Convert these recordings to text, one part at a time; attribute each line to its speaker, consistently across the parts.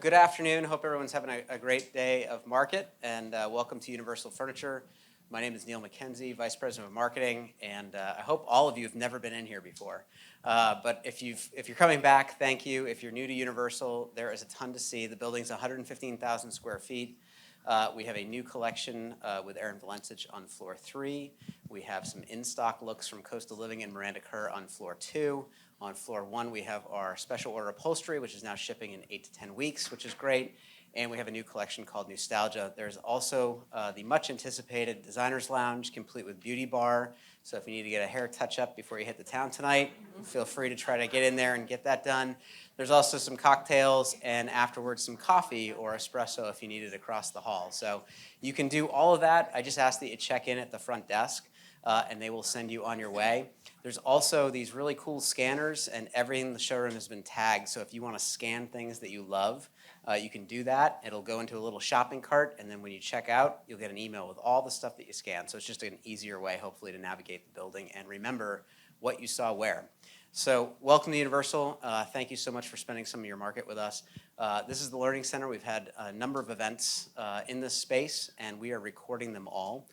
Speaker 1: good afternoon. Hope everyone's having a great day of market, and welcome to Universal Furniture. My name is Neil McKenzie, Vice President of Marketing, and I hope all of you have never been in here before. But if you're coming back, thank you. If you're new to Universal, there is a ton to see. The building's 115,000 square feet. We have a new collection with Erin Valencic on floor 3. We have some in-stock looks from Coastal Living and Miranda Kerr on floor 2. On floor 1, we have our special order upholstery, which is now shipping in 8 to 10 weeks, which is great. And we have a new collection called Nostalgia. There's also the much anticipated Designer's Lounge, complete with beauty bar. So if you need to get a hair touch-up before you hit the town tonight, feel free to try to get in there and get that done. There's also some cocktails and afterwards some coffee or espresso if you need it across the hall. So you can do all of that. I just ask that you check in at the front desk. And they will send you on your way. There's also these really cool scanners, and everything in the showroom has been tagged. So if you want to scan things that you love, you can do that. It'll go into a little shopping cart, and then when you check out, you'll get an email with all the stuff that you scan. So it's just an easier way, hopefully, to navigate the building and remember what you saw where. So welcome to Universal. Thank you so much for spending some of your market with us. This is the Learning Center. We've had a number of events in this space, and we are recording them all.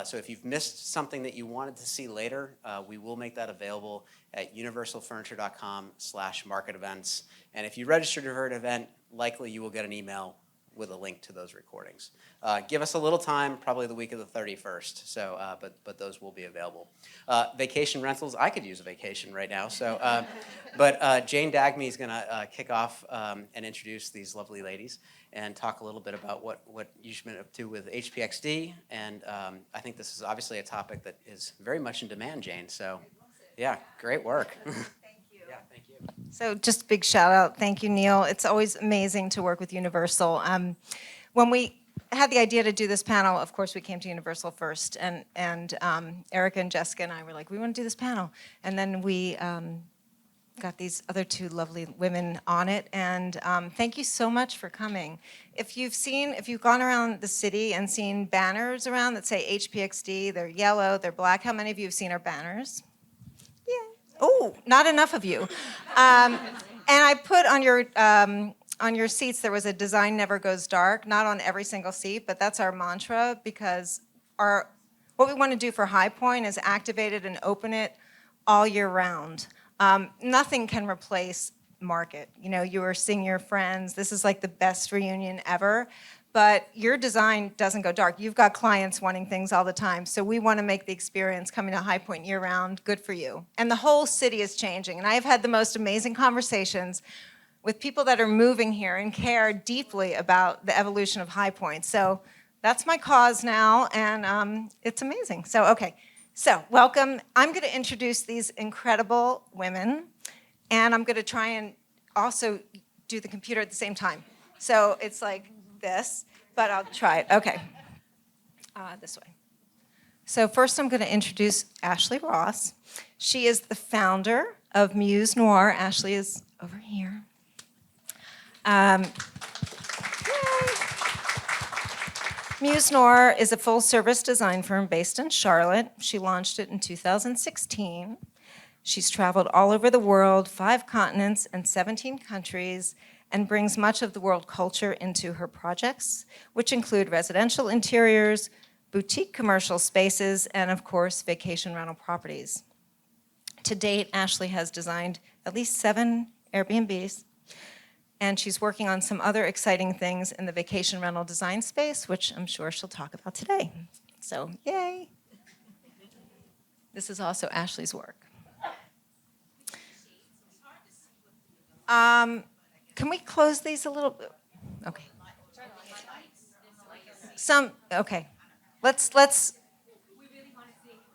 Speaker 1: So if you've missed something that you wanted to see later, we will make that available at universalfurniture.com/market events. And if you registered for an event, likely you will get an email with a link to those recordings. Give us a little time, probably the week of the 31st. So, but those will be available. Vacation rentals, I could use a vacation right now. So, but Jane Dagmy is going to kick off and introduce these lovely ladies and talk a little bit about what you've been up to with HPXD. And I think this is obviously a topic that is very much in demand, Jane. So, yeah, great work. Yeah, thank you.
Speaker 2: So just a big shout out. Thank you, Neil. It's always amazing to work with Universal. When we had the idea to do this panel, of course, we came to Universal first. And Erica and Jessica and I were like, we want to do this panel. And then we got these other two lovely women on it. And thank you so much for coming. If you've gone around the city and seen banners around that say HPXD, they're yellow, they're black. How many of you have seen our banners? Oh, not enough of you. And I put on your seats, there was a design never goes dark, not on every single seat, but that's our mantra because what we want to do for High Point is activate it and open it all year round. Nothing can replace market. You know, you are seeing your friends. This is like the best reunion ever. But your design doesn't go dark. You've got clients wanting things all the time. So we want to make the experience coming to High Point year-round good for you. And the whole city is changing. And I have had the most amazing conversations with people that are moving here and care deeply about the evolution of High Point. So that's my cause now, and it's amazing. So, okay. So welcome. I'm going to introduce these incredible women, and I'm going to try and also do the computer at the same time. So it's like this, but I'll try it. Okay, this way. So first I'm going to introduce Ashley Ross. She is the founder of Muse Noir. Ashley is over here. Muse Noir is a full-service design firm based in Charlotte. She launched it in 2016. She's traveled all over the world, 5 continents and 17 countries, and brings much of the world culture into her projects, which include residential interiors, boutique commercial spaces, and of course, vacation rental properties. To date, Ashley has designed at least 7 Airbnbs, and she's working on some other exciting things in the vacation rental design space, which I'm sure she'll talk about today. So, yay. This is also Ashley's work. Can we close these a little bit? Okay. Okay. Let's,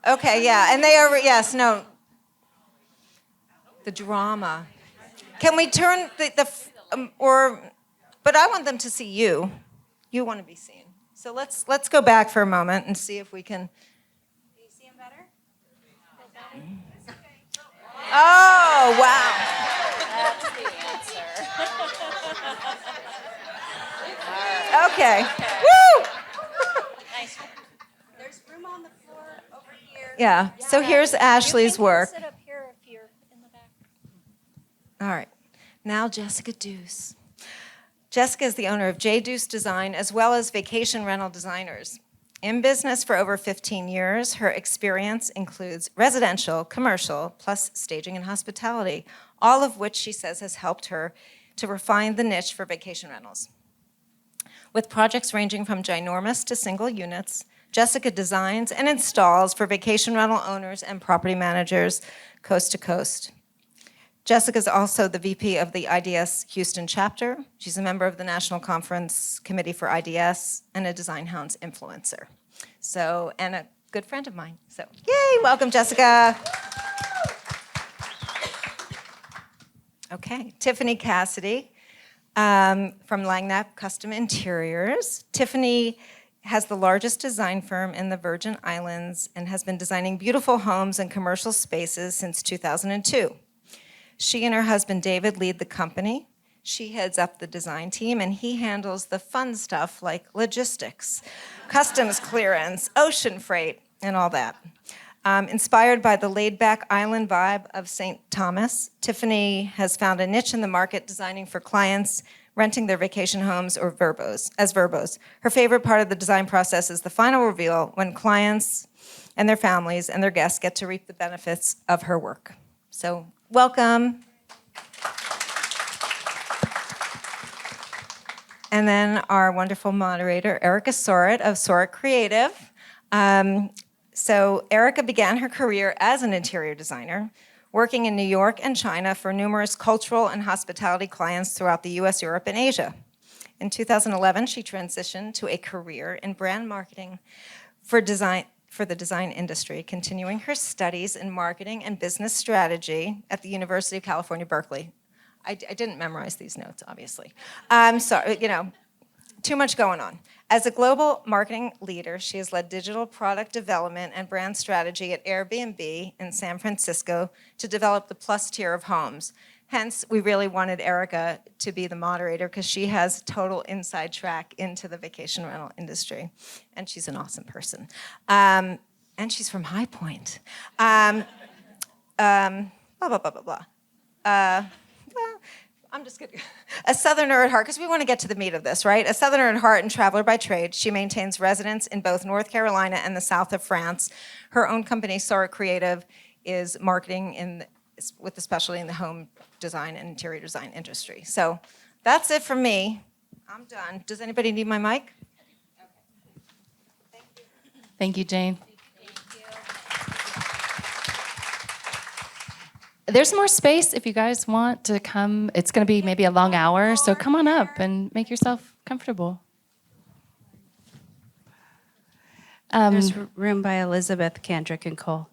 Speaker 2: okay, yeah, and they are, yes, no. The drama. Can we turn but I want them to see you. You want to be seen. So let's go back for a moment and see if we can. Do you see him better? Oh, wow.
Speaker 3: That's the answer.
Speaker 2: Okay. Woo!
Speaker 3: Nice. There's room on the floor over here.
Speaker 2: Yeah. So here's Ashley's work.
Speaker 3: Sit up here if you're in the back.
Speaker 2: All right. Now Jessica Deuce. Jessica is the owner of J. Deuce Design, as well as Vacation Rental Designers. In business for over 15 years, her experience includes residential, commercial, plus staging and hospitality, all of which she says has helped her to refine the niche for vacation rentals. With projects ranging from ginormous to single units, Jessica designs and installs for vacation rental owners and property managers coast to coast. Jessica is also the VP of the IDS Houston chapter. She's a member of the National Conference Committee for IDS and a Design Hounds influencer. So, and a good friend of mine. So, yay, welcome, Jessica. Okay, Tiffany Cassidy from Langknapp Custom Interiors. Tiffany has the largest design firm in the Virgin Islands and has been designing beautiful homes and commercial spaces since 2002. She and her husband, David, lead the company. She heads up the design team, and he handles the fun stuff like logistics, customs clearance, ocean freight, and all that. Inspired by the laid-back island vibe of St. Thomas, Tiffany has found a niche in the market designing for clients renting their vacation homes or VRBOs. Her favorite part of the design process is the final reveal when clients and their families and their guests get to reap the benefits of her work. So, welcome. And then our wonderful moderator, Erica Sorit of Sorit Creative. So Erica began her career as an interior designer, working in New York and China for numerous cultural and hospitality clients throughout the US, Europe, and Asia. In 2011, she transitioned to a career in brand marketing for the design industry, continuing her studies in marketing and business strategy at the University of California, Berkeley. I didn't memorize these notes, obviously. So, too much going on. As a global marketing leader, she has led digital product development and brand strategy at Airbnb in San Francisco to develop the plus tier of homes. Hence, we really wanted Erica to be the moderator because she has total inside track into the vacation rental industry. And she's an awesome person. And she's from High Point. Blah, blah, blah, blah, blah. Well, I'm just kidding. A Southerner at heart, because we want to get to the meat of this, right? A Southerner at heart and traveler by trade, she maintains residence in both North Carolina and the south of France. Her own company, Sorit Creative, is marketing with a specialty in the home design and interior design industry. So that's it from me. I'm done. Does anybody need my mic? Okay.
Speaker 4: Thank you, Jane. There's more space if you guys want to come. It's going to be maybe a long hour, so come on up and make yourself comfortable.
Speaker 3: There's room by Elizabeth, Kendrick, and Cole.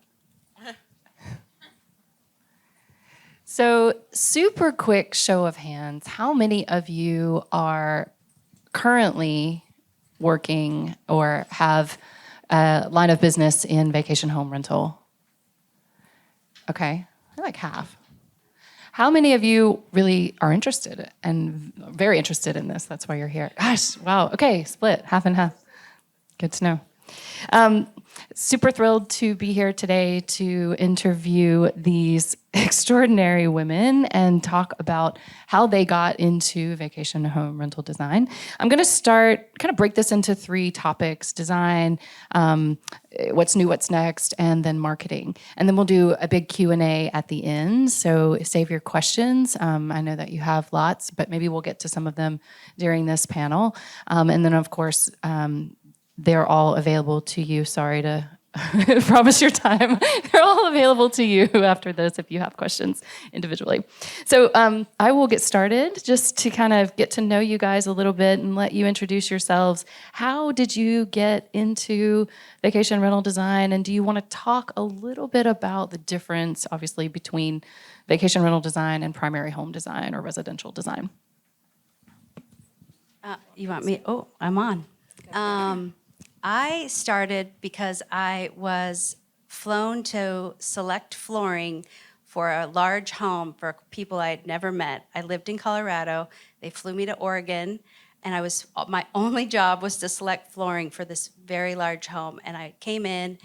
Speaker 4: So, super quick show of hands. How many of you are currently working or have a line of business in vacation home rental? Okay. Like half. How many of you really are interested and very interested in this? That's why you're here. Gosh, wow. Okay, split, half and half. Good to know. Super thrilled to be here today to interview these extraordinary women and talk about how they got into vacation home rental design. I'm going to kind of break this into 3 topics: design, what's new, what's next, and then marketing. And then we'll do a big Q&A at the end, so save your questions. I know that you have lots, but maybe we'll get to some of them during this panel. And then, of course, they're all available to you. Sorry to promise your time. They're all available to you after this if you have questions individually. So I will get started just to kind of get to know you guys a little bit and let you introduce yourselves. How did you get into vacation rental design? And do you want to talk a little bit about the difference, obviously, between vacation rental design and primary home design or residential design?
Speaker 3: You want me? Oh, I'm on. I started because I was flown to select flooring for a large home for people I'd never met. I lived in Colorado. They flew me to Oregon, and my only job was to select flooring for this very large home. And I came in,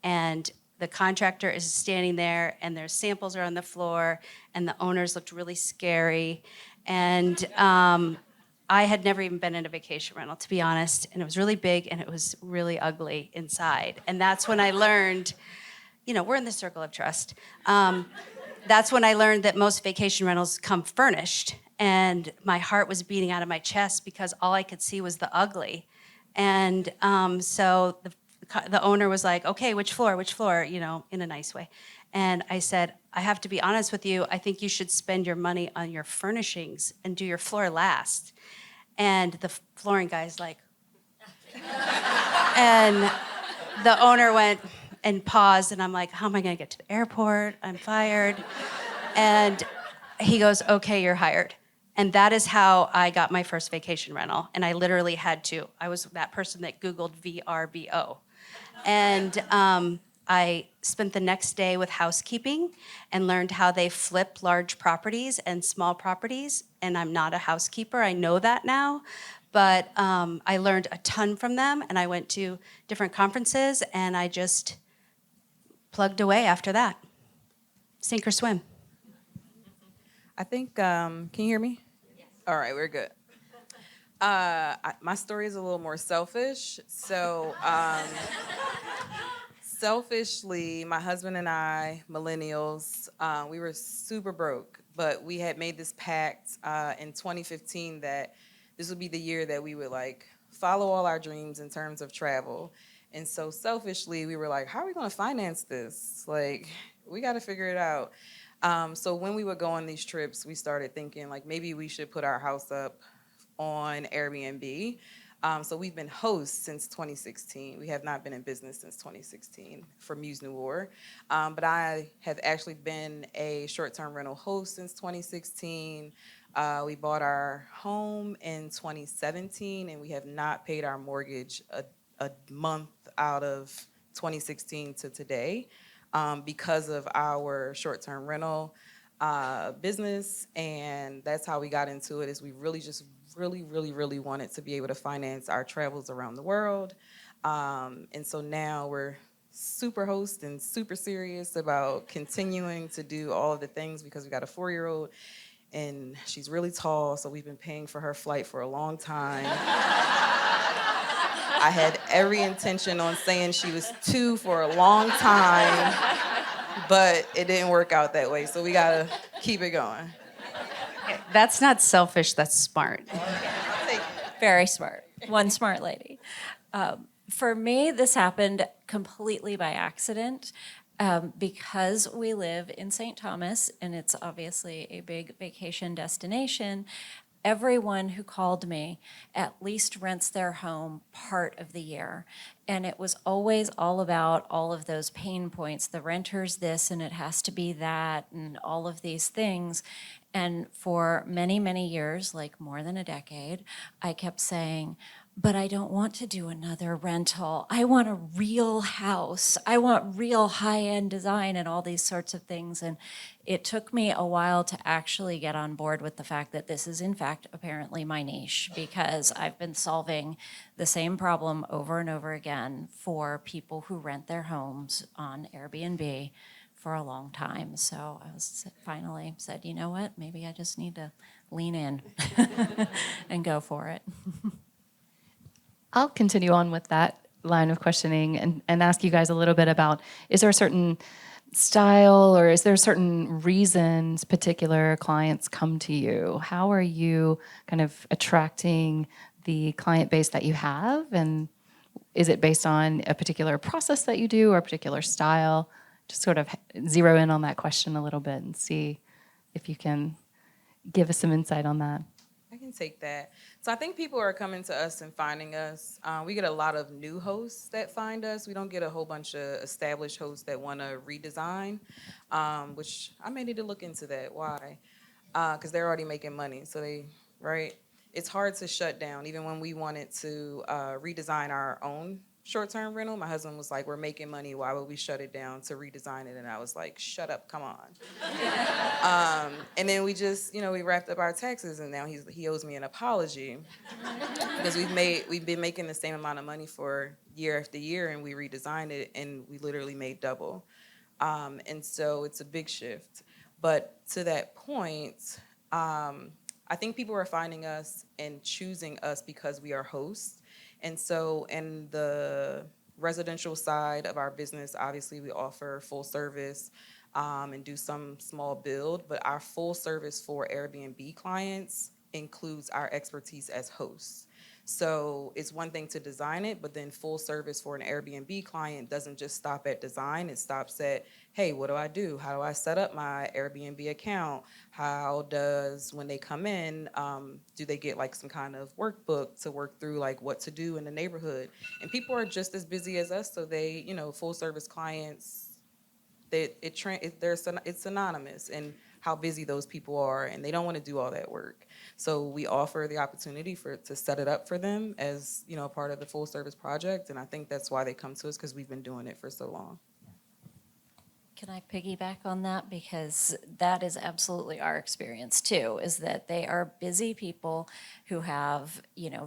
Speaker 3: and the contractor is standing there, and their samples are on the floor, and the owners looked really scary. And I had never even been in a vacation rental, to be honest, and it was really big and it was really ugly inside. And that's when I learned, we're in the circle of trust. That's when I learned that most vacation rentals come furnished. And my heart was beating out of my chest because all I could see was the ugly. And so the owner was like, okay, which floor, in a nice way. And I said, I have to be honest with you, I think you should spend your money on your furnishings and do your floor last. And the flooring guy's like, and the owner went and paused, and I'm like, how am I gonna get to the airport? I'm fired. And he goes, okay, you're hired. And that is how I got my first vacation rental. And I literally I was that person that Googled VRBO. And I spent the next day with housekeeping and learned how they flip large properties and small properties. And I'm not a housekeeper, I know that now. But I learned a ton from them, and I went to different conferences, and I just plugged away after that. Sink or swim.
Speaker 5: I think, can you hear me? Yes. All right, we're good. My story is a little more selfish. So, selfishly, my husband and I, millennials, we were super broke, but we had made this pact in 2015 that this would be the year that we would follow all our dreams in terms of travel. And so selfishly, we were like, how are we going to finance this? We got to figure it out. So when we would go on these trips, we started thinking maybe we should put our house up on Airbnb. So we've been hosts since 2016. We have not been in business since 2016 for Muse Noir. But I have actually been a short-term rental host since 2016. We bought our home in 2017, and we have not paid our mortgage a month out of 2016 to today because of our short-term rental business. And that's how we got into it, is we really just really wanted to be able to finance our travels around the world. And so now we're super host and super serious about continuing to do all of the things because we got a 4-year-old and she's really tall, so we've been paying for her flight for a long time. I had every intention on saying she was 2 for a long time, but it didn't work out that way, so we gotta keep it going.
Speaker 3: That's not selfish, that's smart.
Speaker 6: Very smart. One smart lady. For me, this happened completely by accident because we live in St. Thomas, and it's obviously a big vacation destination. Everyone who called me at least rents their home part of the year. And it was always all about all of those pain points. The renter's this and it has to be that and all of these things. And for many, many years, more than a decade, I kept saying, but I don't want to do another rental. I want a real house. I want real high-end design and all these sorts of things. And it took me a while to actually get on board with the fact that this is, in fact, apparently my niche, because I've been solving the same problem over and over again for people who rent their homes on Airbnb for a long time. So I finally said, you know what, maybe I just need to lean in and go for it.
Speaker 4: I'll continue on with that line of questioning and ask you guys a little bit about, is there a certain style or is there certain reasons particular clients come to you? How are you kind of attracting the client base that you have? And is it based on a particular process that you do or a particular style? Just sort of zero in on that question a little bit and see if you can give us some insight on that.
Speaker 5: I can take that. So I think people are coming to us and finding us. We get a lot of new hosts that find us. We don't get a whole bunch of established hosts that want to redesign, which I may need to look into that. Why? Because they're already making money. So right? It's hard to shut down. Even when we wanted to redesign our own short-term rental, my husband was like, we're making money, why would we shut it down to redesign it? And I was like, shut up, come on. And then we just, we wrapped up our taxes, and now he owes me an apology because we've been making the same amount of money for year after year, and we redesigned it and we literally made double. And so it's a big shift. But to that point, I think people are finding us and choosing us because we are hosts. And so in the residential side of our business, obviously we offer full service and do some small build, but our full service for Airbnb clients includes our expertise as hosts. So it's one thing to design it, but then full service for an Airbnb client doesn't just stop at design. It stops at, hey, what do I do? How do I set up my Airbnb account? How does, when they come in, do they get like some kind of workbook to work through like what to do in the neighborhood? And people are just as busy as us, so they, full service clients, it's synonymous in how busy those people are, and they don't want to do all that work. So we offer the opportunity to set it up for them as part of the full service project, and I think that's why they come to us, because we've been doing it for so long.
Speaker 6: Can I piggyback on that? Because that is absolutely our experience too, is that they are busy people who have,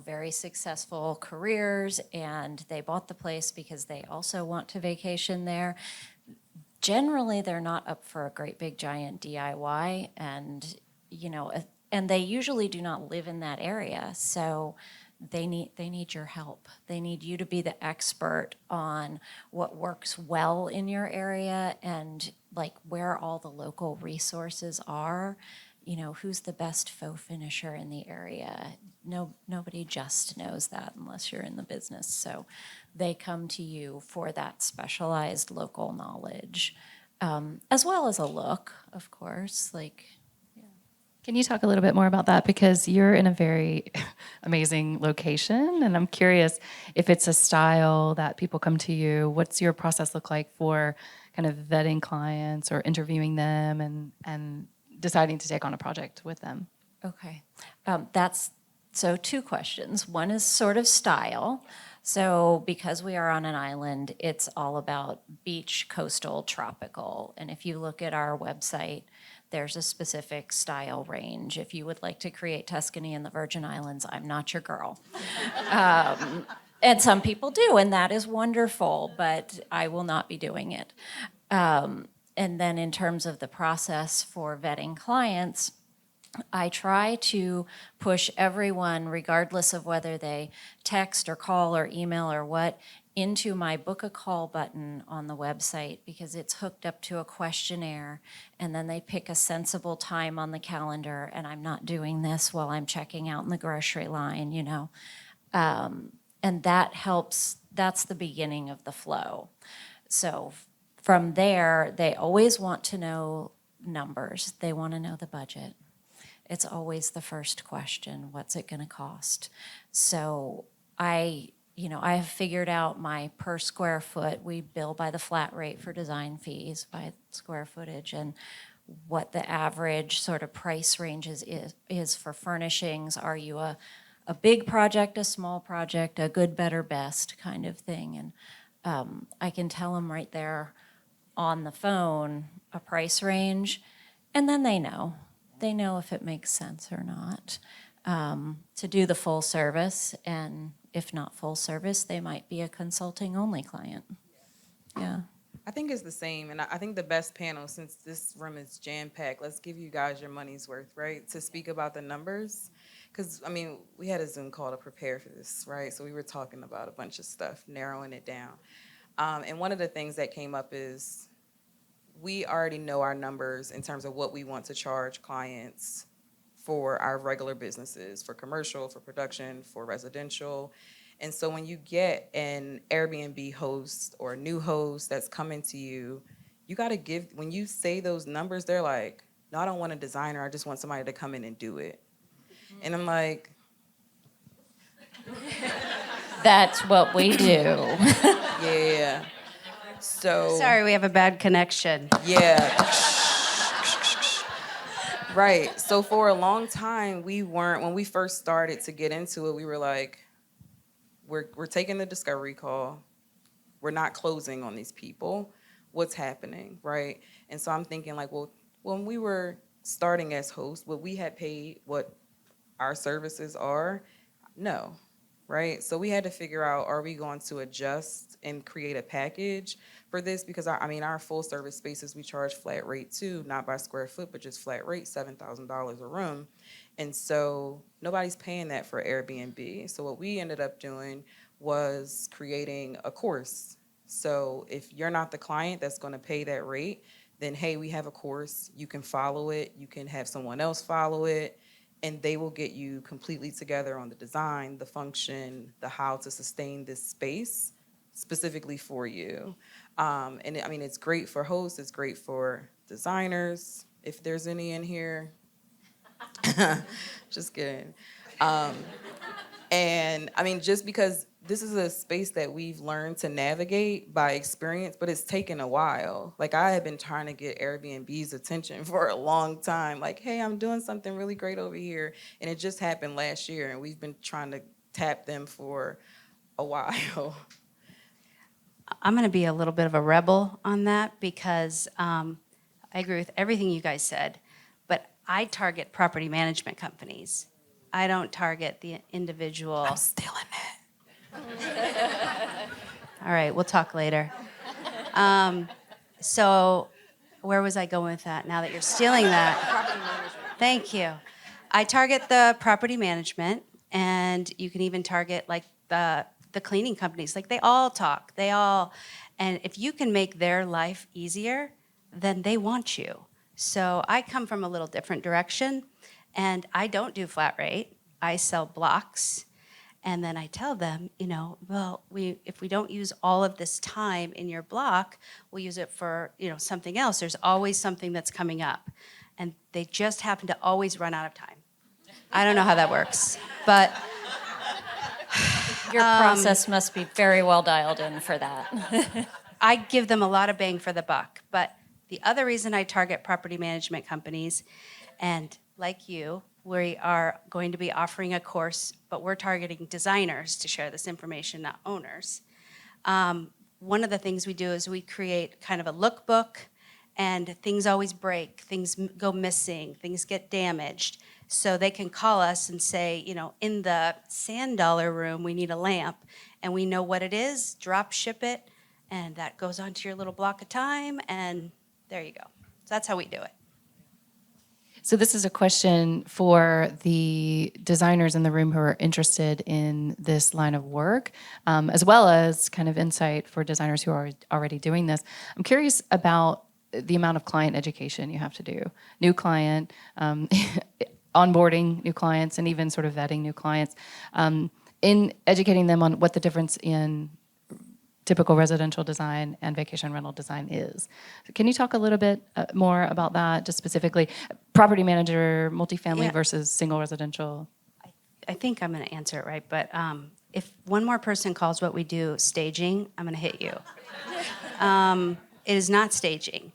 Speaker 6: very successful careers, and they bought the place because they also want to vacation there. Generally, they're not up for a great big giant DIY, and, and they usually do not live in that area. So they need your help. They need you to be the expert on what works well in your area, and like where all the local resources are. Who's the best faux finisher in the area? Nobody just knows that unless you're in the business. So they come to you for that specialized local knowledge, as well as a look, of course.
Speaker 4: Can you talk a little bit more about that? Because you're in a very amazing location, and I'm curious if it's a style that people come to you. What's your process look like for kind of vetting clients or interviewing them and deciding to take on a project with them?
Speaker 6: Okay. So two questions. One is sort of style. So because we are on an island, it's all about beach, coastal, tropical. And if you look at our website, there's a specific style range. If you would like to create Tuscany in the Virgin Islands, I'm not your girl. And some people do, and that is wonderful, but I will not be doing it. And then in terms of the process for vetting clients, I try to push everyone, regardless of whether they text or call or email or what, into my book a call button on the website, because it's hooked up to a questionnaire, and then they pick a sensible time on the calendar, and I'm not doing this while I'm checking out in the grocery line, and that helps. That's the beginning of the flow. So from there, they always want to know numbers. They want to know the budget. It's always the first question, what's it going to cost? So I have figured out my per square foot. We bill by the flat rate for design fees by square footage, and what the average sort of price ranges is for furnishings. Are you a big project, a small project, a good, better, best kind of thing? And I can tell them right there on the phone a price range, and then they know. They know if it makes sense or not to do the full service, and if not full service, they might be a consulting only client. Yeah.
Speaker 5: I think it's the same, and I think the best panel, since this room is jam-packed, let's give you guys your money's worth, right, to speak about the numbers. Because, we had a Zoom call to prepare for this, right? So we were talking about a bunch of stuff, narrowing it down. And one of the things that came up is we already know our numbers in terms of what we want to charge clients for our regular businesses, for commercial, for production, for residential. And so when you get an Airbnb host or a new host that's coming to you, you got to when you say those numbers, they're like, no, I don't want a designer. I just want somebody to come in and do it. And I'm like,
Speaker 6: That's what we do.
Speaker 5: yeah. So
Speaker 3: Sorry, we have a bad connection.
Speaker 5: yeah. Right. So for a long time, when we first started to get into it, we were like, we're taking the discovery call. We're not closing on these people. What's happening, right? And so I'm thinking like, well, when we were starting as hosts, would we have paid what our services are? No, right? So we had to figure out, are we going to adjust and create a package for this? Because our full service spaces, we charge flat rate too, not by square foot, but just flat rate, $7,000 a room. And so nobody's paying that for Airbnb. So what we ended up doing was creating a course. So if you're not the client that's going to pay that rate, then hey, we have a course. You can follow it. You can have someone else follow it, and they will get you completely together on the design, the function, the how to sustain this space specifically for you. It's great for hosts. It's great for designers, if there's any in here. Just kidding. Just because this is a space that we've learned to navigate by experience, but it's taken a while. Like, I have been trying to get Airbnb's attention for a long time. Like, hey, I'm doing something really great over here. And it just happened last year, and we've been trying to tap them for a while.
Speaker 3: I'm going to be a little bit of a rebel on that because I agree with everything you guys said, but I target property management companies. I don't target the individual.
Speaker 5: I'm stealing it.
Speaker 3: All right, we'll talk later. So where was I going with that now that you're stealing that? Property management. Thank you. I target the property management, and you can even target like the cleaning companies. Like, they all talk. And if you can make their life easier, then they want you. So I come from a little different direction, and I don't do flat rate. I sell blocks. And then I tell them, if we don't use all of this time in your block, we'll use it for, something else. There's always something that's coming up. And they just happen to always run out of time. I don't know how that works, but
Speaker 6: Your process must be very well dialed in for that.
Speaker 3: I give them a lot of bang for the buck. But the other reason I target property management companies, and like you, we are going to be offering a course, but we're targeting designers to share this information, not owners. One of the things we do is we create kind of a lookbook, and things always break, things go missing, things get damaged. So they can call us and say, in the sand dollar room, we need a lamp, and we know what it is, drop ship it, and that goes onto your little block of time, and there you go. So that's how we do it.
Speaker 4: So this is a question for the designers in the room who are interested in this line of work, as well as kind of insight for designers who are already doing this. I'm curious about the amount of client education you have to do. New client, onboarding new clients, and even sort of vetting new clients, in educating them on what the difference in typical residential design and vacation rental design is. Can you talk a little bit more about that, just specifically property manager, multifamily
Speaker 3: Yeah.
Speaker 4: versus single residential?
Speaker 3: I think I'm going to answer it right, but if one more person calls what we do staging, I'm going to hit you. It is not staging.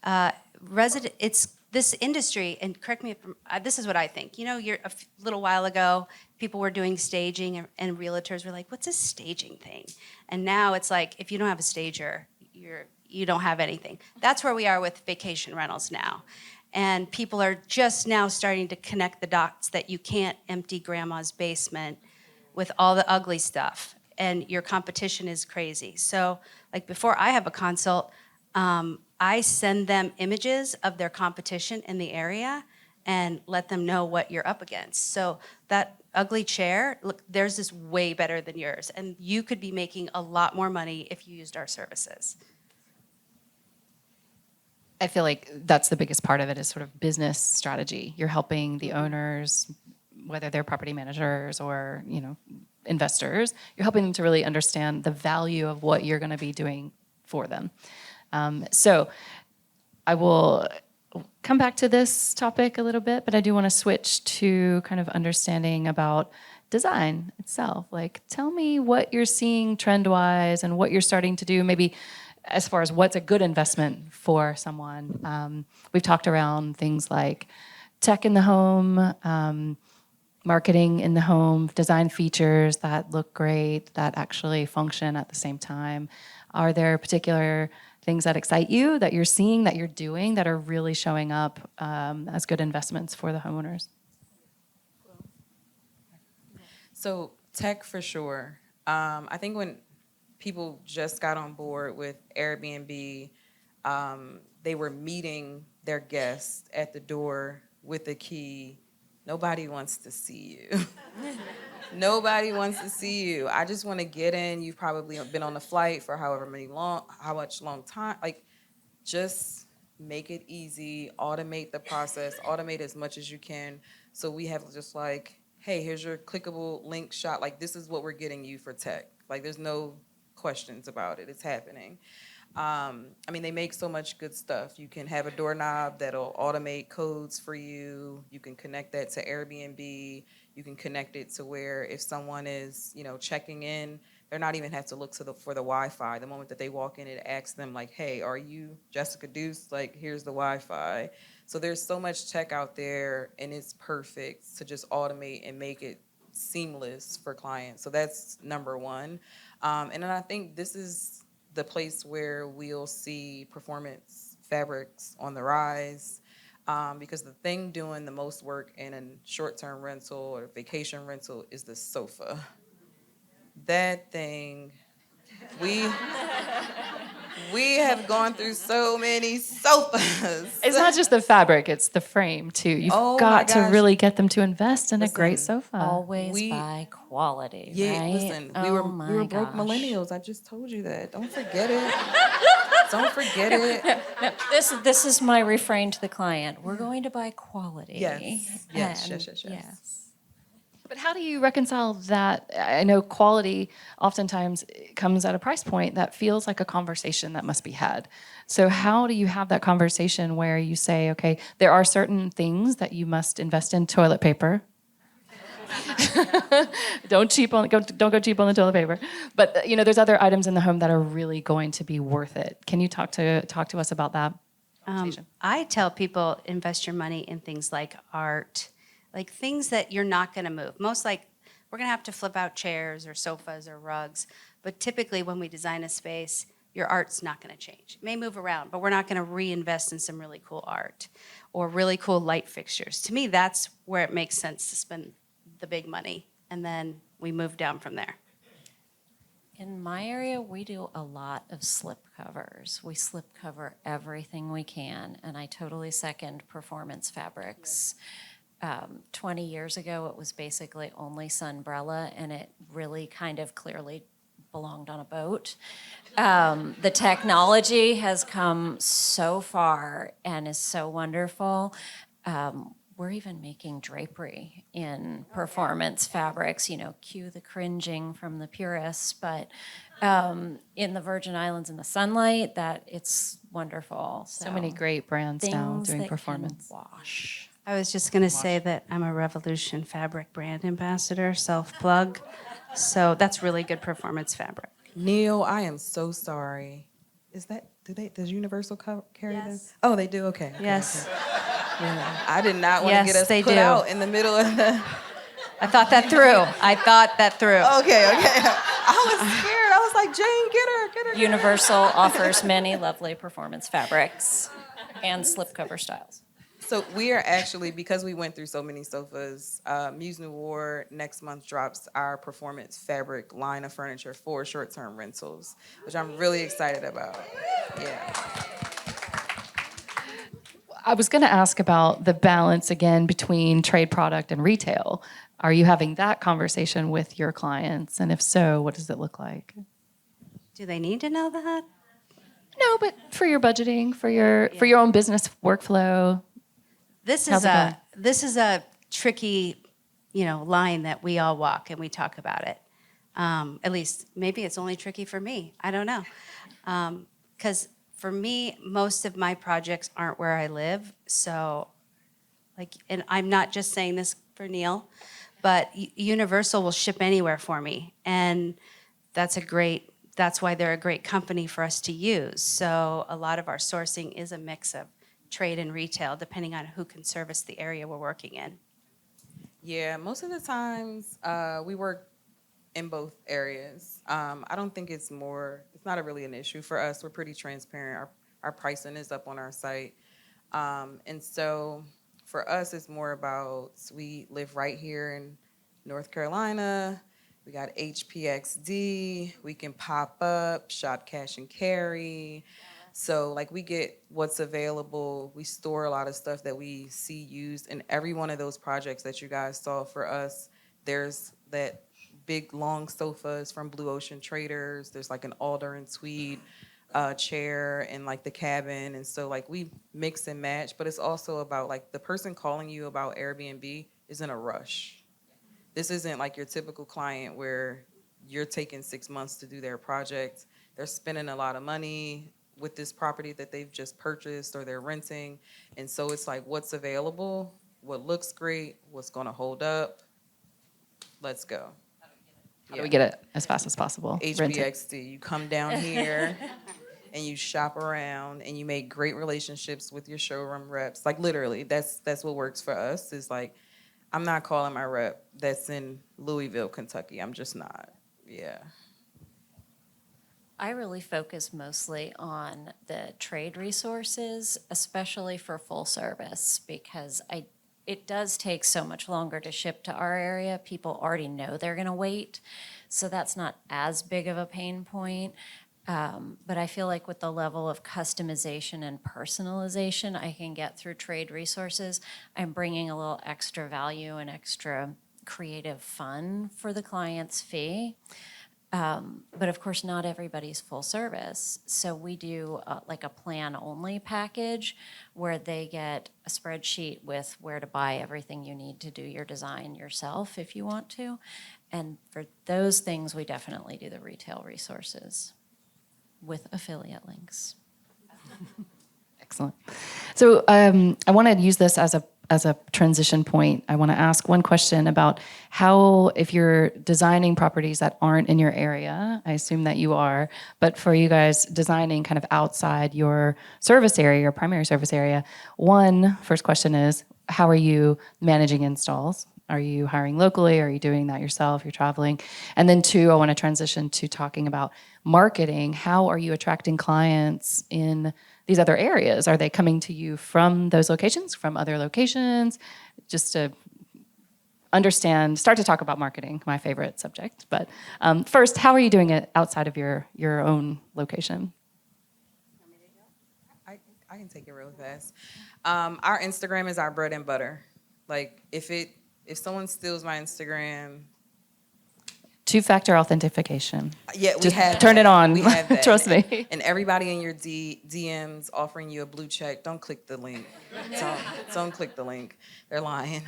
Speaker 3: It's this industry, and correct me if this is what I think. A little while ago, people were doing staging, and realtors were like, "What's a staging thing?" And now it's like, if you don't have a stager, you don't have anything. That's where we are with vacation rentals now. And people are just now starting to connect the dots that you can't empty grandma's basement with all the ugly stuff, and your competition is crazy. So, like, before I have a consult, I send them images of their competition in the area and let them know what you're up against. So that ugly chair, look, theirs is way better than yours, and you could be making a lot more money if you used our services.
Speaker 4: I feel like that's the biggest part of it, is sort of business strategy. You're helping the owners, whether they're property managers or, investors, you're helping them to really understand the value of what you're going to be doing for them. So I will come back to this topic a little bit, but I do want to switch to kind of understanding about design itself. Like, tell me what you're seeing trend-wise and what you're starting to do, maybe as far as what's a good investment for someone. We've talked around things like tech in the home, marketing in the home, design features that look great, that actually function at the same time. Are there particular things that excite you, that you're seeing, that you're doing, that are really showing up as good investments for the homeowners?
Speaker 5: So Tech for sure. I think when people just got on board with Airbnb, they were meeting their guests at the door with a key. Nobody wants to see you. Nobody wants to see you. I just want to get in. You've probably been on the flight for how much long time. Like, just make it easy, automate the process, automate as much as you can. So we have just like, hey, here's your clickable link shot. Like, this is what we're getting you for tech. Like, there's no questions about it. It's happening. I mean, they make so much good stuff. You can have a doorknob that'll automate codes for you. You can connect that to Airbnb. You can connect it to where if someone is, checking in, they're not even have to look for the Wi-Fi. The moment that they walk in, it asks them like, "Hey, are you Jessica Deuce? Like, here's the Wi-Fi." So there's so much tech out there, and it's perfect to just automate and make it seamless for clients. So that's number one. And then I think this is the place where we'll see performance fabrics on the rise, because the thing doing the most work in a short-term rental or vacation rental is the sofa. That thing, we have gone through so many sofas.
Speaker 4: It's not just the fabric, it's the frame too. You've
Speaker 5: Oh my
Speaker 4: got to
Speaker 5: gosh.
Speaker 4: really get them to invest in a great
Speaker 5: Listen,
Speaker 4: sofa.
Speaker 6: Always
Speaker 5: We-
Speaker 6: buy quality,
Speaker 5: Yeah,
Speaker 6: right?
Speaker 5: listen, we
Speaker 6: Oh
Speaker 5: were
Speaker 6: my
Speaker 5: broke
Speaker 6: gosh.
Speaker 5: millennials. I just told you that. Don't forget it. Don't forget it.
Speaker 6: No, this is my refrain to the client. We're going to buy quality.
Speaker 5: Yes,
Speaker 6: And
Speaker 5: yes.
Speaker 4: But how do you reconcile that? I know quality oftentimes comes at a price point that feels like a conversation that must be had. So how do you have that conversation where you say, okay, there are certain things that you must invest in, toilet paper. Don't go cheap on the toilet paper. But there's other items in the home that are really going to be worth it. Can you talk to us about that conversation?
Speaker 3: I tell people invest your money in things like art, like things that you're not going to move. We're going to have to flip out chairs or sofas or rugs, but typically when we design a space, your art's not going to change. It may move around, but we're not going to reinvest in some really cool art or really cool light fixtures. To me, that's where it makes sense to spend the big money, and then we move down from there.
Speaker 6: In my area, we do a lot of slip covers. We slip cover everything we can, and I totally second performance fabrics. 20 years ago, it was basically only Sunbrella, and it really kind of clearly belonged on a boat. The technology has come so far and is so wonderful. We're even making drapery in performance fabrics, cue the cringing from the purists, but in the Virgin Islands in the sunlight, that it's wonderful.
Speaker 4: So many great brands now
Speaker 6: things
Speaker 4: doing
Speaker 6: that
Speaker 4: performance.
Speaker 6: Can wash.
Speaker 3: I was just going to say that I'm a Revolution Fabric brand ambassador, self-plug. So that's really good performance fabric.
Speaker 5: Neil, I am so sorry. Does Universal carry
Speaker 3: Yes.
Speaker 5: this? Oh, they do? Okay.
Speaker 3: Yes,
Speaker 5: Yeah. I did not want to
Speaker 3: Yes,
Speaker 5: get us
Speaker 3: they
Speaker 5: put
Speaker 3: do.
Speaker 5: out in the middle of the...
Speaker 3: I thought that through.
Speaker 5: Okay. I was scared. I was like, Jane, get her.
Speaker 6: Universal offers many lovely performance fabrics and slipcover styles.
Speaker 5: So we are actually, because we went through so many sofas, Muse Noir next month drops our performance fabric line of furniture for short-term rentals, which I'm really excited about. Yeah.
Speaker 4: I was going to ask about the balance again between trade product and retail. Are you having that conversation with your clients? And if so, what does it look like?
Speaker 3: Do they need to know that?
Speaker 4: No, but for your budgeting, for your own business workflow.
Speaker 3: This
Speaker 4: How's
Speaker 3: is
Speaker 4: it
Speaker 3: a tricky, line that we all walk and we talk about it. At least maybe it's only tricky for me. I don't know. Because for me, most of my projects aren't where I live. So, and I'm not just saying this for Neil, but Universal will ship anywhere for me, and that's why they're a great company for us to use. So a lot of our sourcing is a mix of trade and retail, depending on who can service the area we're working in.
Speaker 5: Yeah, most of the times we work in both areas. I don't think it's not really an issue for us. We're pretty transparent. Our pricing is up on our site. And so for us, it's more about, we live right here in North Carolina. We got HPXD. We can pop up, shop cash and carry. So like we get what's available. We store a lot of stuff that we see used in every one of those projects that you guys saw for us. There's that big long sofas from Blue Ocean Traders. There's like an alder and tweed chair in like the cabin. And so like we mix and match, but it's also about like the person calling you about Airbnb is in a rush. This isn't like your typical client where you're taking 6 months to do their project. They're spending a lot of money with this property that they've just purchased or they're renting. And so it's like what's available, what looks great, what's gonna hold up. Let's go.
Speaker 4: How do we get it as fast as possible? Rent it.
Speaker 5: HBXD, you come down here and you shop around and you make great relationships with your showroom reps. Like literally, that's what works for us is like, I'm not calling my rep that's in Louisville, Kentucky. I'm just not. Yeah.
Speaker 6: I really focus mostly on the trade resources, especially for full service, because it does take so much longer to ship to our area. People already know they're gonna wait, so that's not as big of a pain point. But I feel like with the level of customization and personalization I can get through trade resources, I'm bringing a little extra value and extra creative fun for the client's fee. But of course, not everybody's full service. So we do like a plan-only package where they get a spreadsheet with where to buy everything you need to do your design yourself if you want to. And for those things, we definitely do the retail resources with affiliate links.
Speaker 4: Excellent. So I want to use this as a transition point. I want to ask one question about how, if you're designing properties that aren't in your area, I assume that you are, but for you guys designing kind of outside your service area, your primary service area, first question is, how are you managing installs? Are you hiring locally? Are you doing that yourself? You're traveling? And then two, I want to transition to talking about marketing. How are you attracting clients in these other areas? Are they coming to you from those locations, from other locations? Just to start to talk about marketing, my favorite subject. But first, how are you doing it outside of your own location?
Speaker 5: I can take it real fast. Our Instagram is our bread and butter. Like if someone steals my Instagram,
Speaker 4: Two-factor authentication.
Speaker 5: yeah, we
Speaker 4: Just
Speaker 5: have
Speaker 4: turn
Speaker 5: that.
Speaker 4: it on.
Speaker 5: We have that.
Speaker 4: Trust me.
Speaker 5: And everybody in your DMs offering you a blue check, don't click the link. Don't click the link. They're lying.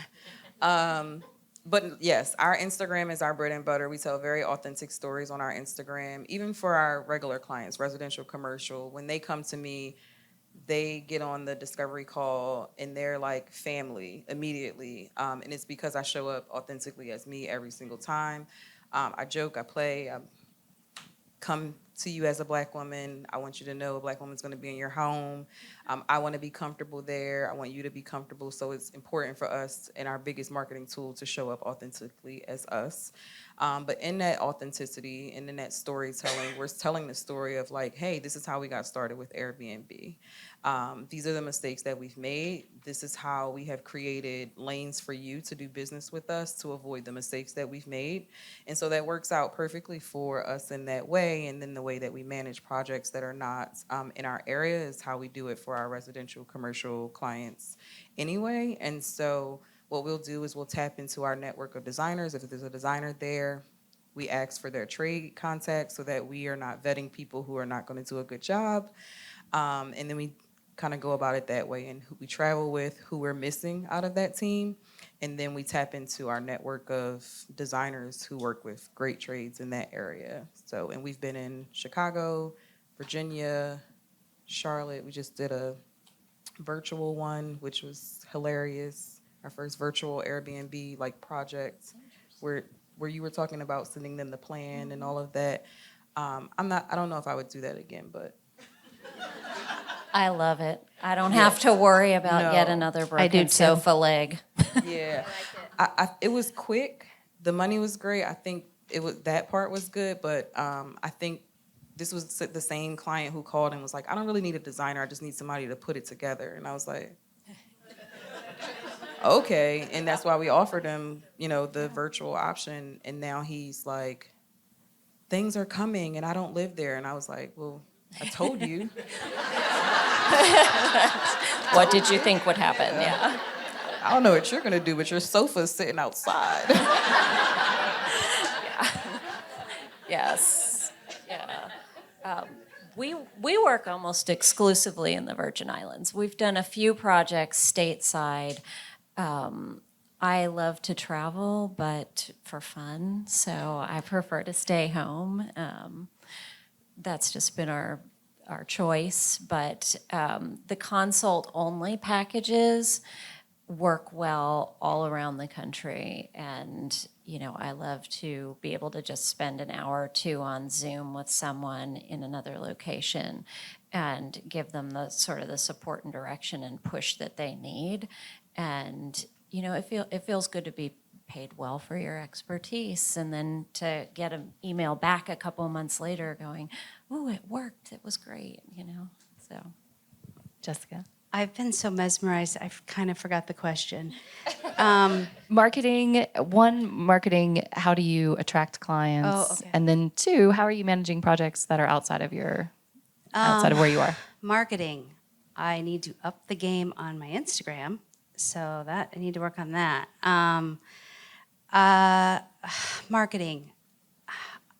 Speaker 5: But yes, our Instagram is our bread and butter. We tell very authentic stories on our Instagram, even for our regular clients, residential, commercial. When they come to me, they get on the discovery call and they're like family immediately. And it's because I show up authentically as me every single time. I joke, I play, I come to you as a Black woman. I want you to know a Black woman's gonna be in your home. I wanna be comfortable there. I want you to be comfortable. So it's important for us and our biggest marketing tool to show up authentically as us. But in that authenticity and in that storytelling, we're telling the story of like, hey, this is how we got started with Airbnb. These are the mistakes that we've made. This is how we have created lanes for you to do business with us to avoid the mistakes that we've made. And so that works out perfectly for us in that way. And then the way that we manage projects that are not in our area is how we do it for our residential commercial clients anyway. And so what we'll do is we'll tap into our network of designers. If there's a designer there, we ask for their trade contacts so that we are not vetting people who are not going to do a good job. And then we kind of go about it that way, and who we travel with, who we're missing out of that team. And then we tap into our network of designers who work with great trades in that area. So, and we've been in Chicago, Virginia, Charlotte. We just did a virtual one, which was hilarious. Our first virtual Airbnb like project where you were talking about sending them the plan and all of that. I don't know if I would do that again, but
Speaker 6: I love it. I don't have to worry about
Speaker 5: No.
Speaker 6: yet another
Speaker 3: do
Speaker 6: broken
Speaker 3: too.
Speaker 6: sofa leg.
Speaker 5: yeah, it was quick. The money was great. I think that part was good, but I think this was the same client who called and was like, I don't really need a designer. I just need somebody to put it together. And I was like, okay. And that's why we offered him, the virtual option. And now he's like, things are coming and I don't live there. And I was like, well, I told you.
Speaker 6: What did you think would happen? Yeah.
Speaker 5: I don't know what you're gonna do, but your sofa's sitting outside.
Speaker 6: Yes. Yeah. We work almost exclusively in the Virgin Islands. We've done a few projects stateside. I love to travel, but for fun, so I prefer to stay home. That's just been our choice. But the consult only packages work well all around the country, and I love to be able to just spend an hour or two on Zoom with someone in another location and give them the sort of the support and direction and push that they need. And it feels good to be paid well for your expertise, and then to get an email back a couple of months later going, "Oh, it worked. It was great." So.
Speaker 4: Jessica?
Speaker 3: I've been so mesmerized, I kind of forgot the question.
Speaker 4: Marketing, how do you attract clients?
Speaker 3: Oh, okay.
Speaker 4: And then 2, how are you managing projects that are outside of where you are?
Speaker 3: Marketing. I need to up the game on my Instagram, so that I need to work on that. Marketing.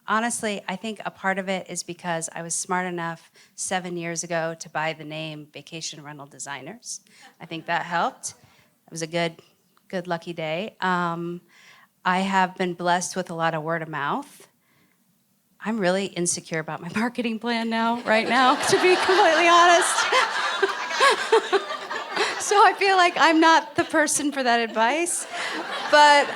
Speaker 3: Honestly, I think a part of it is because I was smart enough 7 years ago to buy the name Vacation Rental Designers. I think that helped. It was a good lucky day. I have been blessed with a lot of word of mouth. I'm really insecure about my marketing plan right now, to be completely honest. So I feel like I'm not the person for that advice. But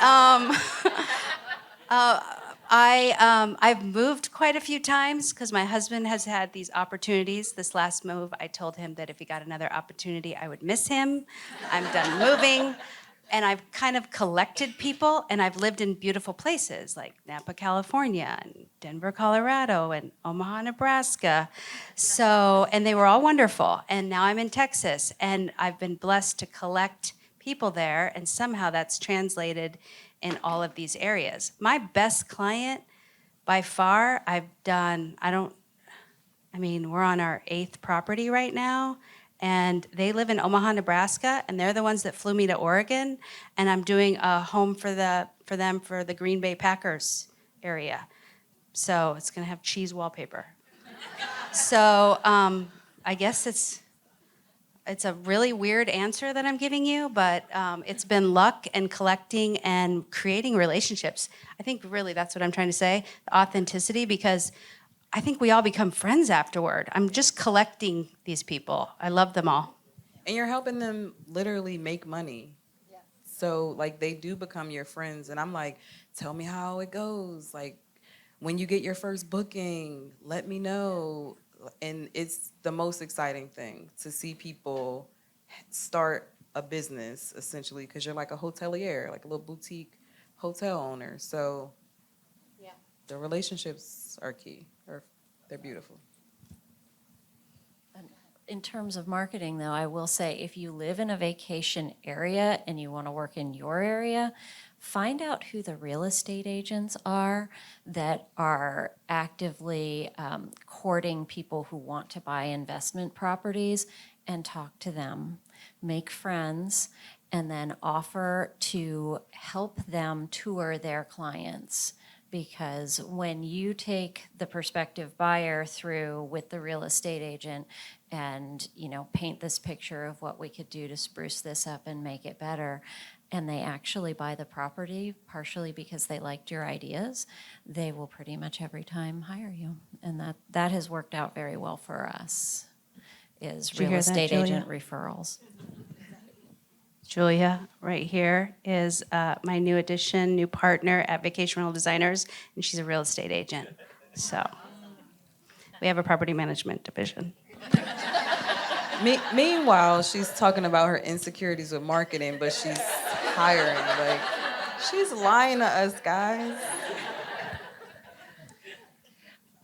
Speaker 3: I've moved quite a few times because my husband has had these opportunities. This last move, I told him that if he got another opportunity, I would miss him. I'm done moving. And I've kind of collected people, and I've lived in beautiful places like Napa, California, and Denver, Colorado, and Omaha, Nebraska. And they were all wonderful. And now I'm in Texas, and I've been blessed to collect people there, and somehow that's translated in all of these areas. My best client, by far, we're on our 8th property right now, and they live in Omaha, Nebraska, and they're the ones that flew me to Oregon, and I'm doing a home for them for the Green Bay Packers area. So it's gonna have cheese wallpaper. So I guess it's a really weird answer that I'm giving you, but it's been luck and collecting and creating relationships. I think really that's what I'm trying to say, authenticity, because I think we all become friends afterward. I'm just collecting these people. I love them all.
Speaker 5: And you're helping them literally make money. Yeah. So they do become your friends. And I'm like, tell me how it goes. When you get your first booking, let me know. And it's the most exciting thing to see people start a business, essentially, because you're like a hotelier, like a little boutique hotel owner. So yeah, the relationships are key. They're beautiful.
Speaker 6: In terms of marketing, though, I will say if you live in a vacation area and you want to work in your area, find out who the real estate agents are that are actively courting people who want to buy investment properties, and talk to them. Make friends, and then offer to help them tour their clients. Because when you take the prospective buyer through with the real estate agent and paint this picture of what we could do to spruce this up and make it better, and they actually buy the property partially because they liked your ideas, they will pretty much every time hire you. And that has worked out very well for us, is
Speaker 3: you
Speaker 6: real
Speaker 3: hear that,
Speaker 6: estate
Speaker 3: Julia?
Speaker 6: agent referrals.
Speaker 3: Julia, right here, is my new addition, new partner at Vacation Rental Designers, and she's a real estate agent. So we have a property management division.
Speaker 5: Meanwhile, she's talking about her insecurities with marketing, but she's hiring. She's lying to us, guys.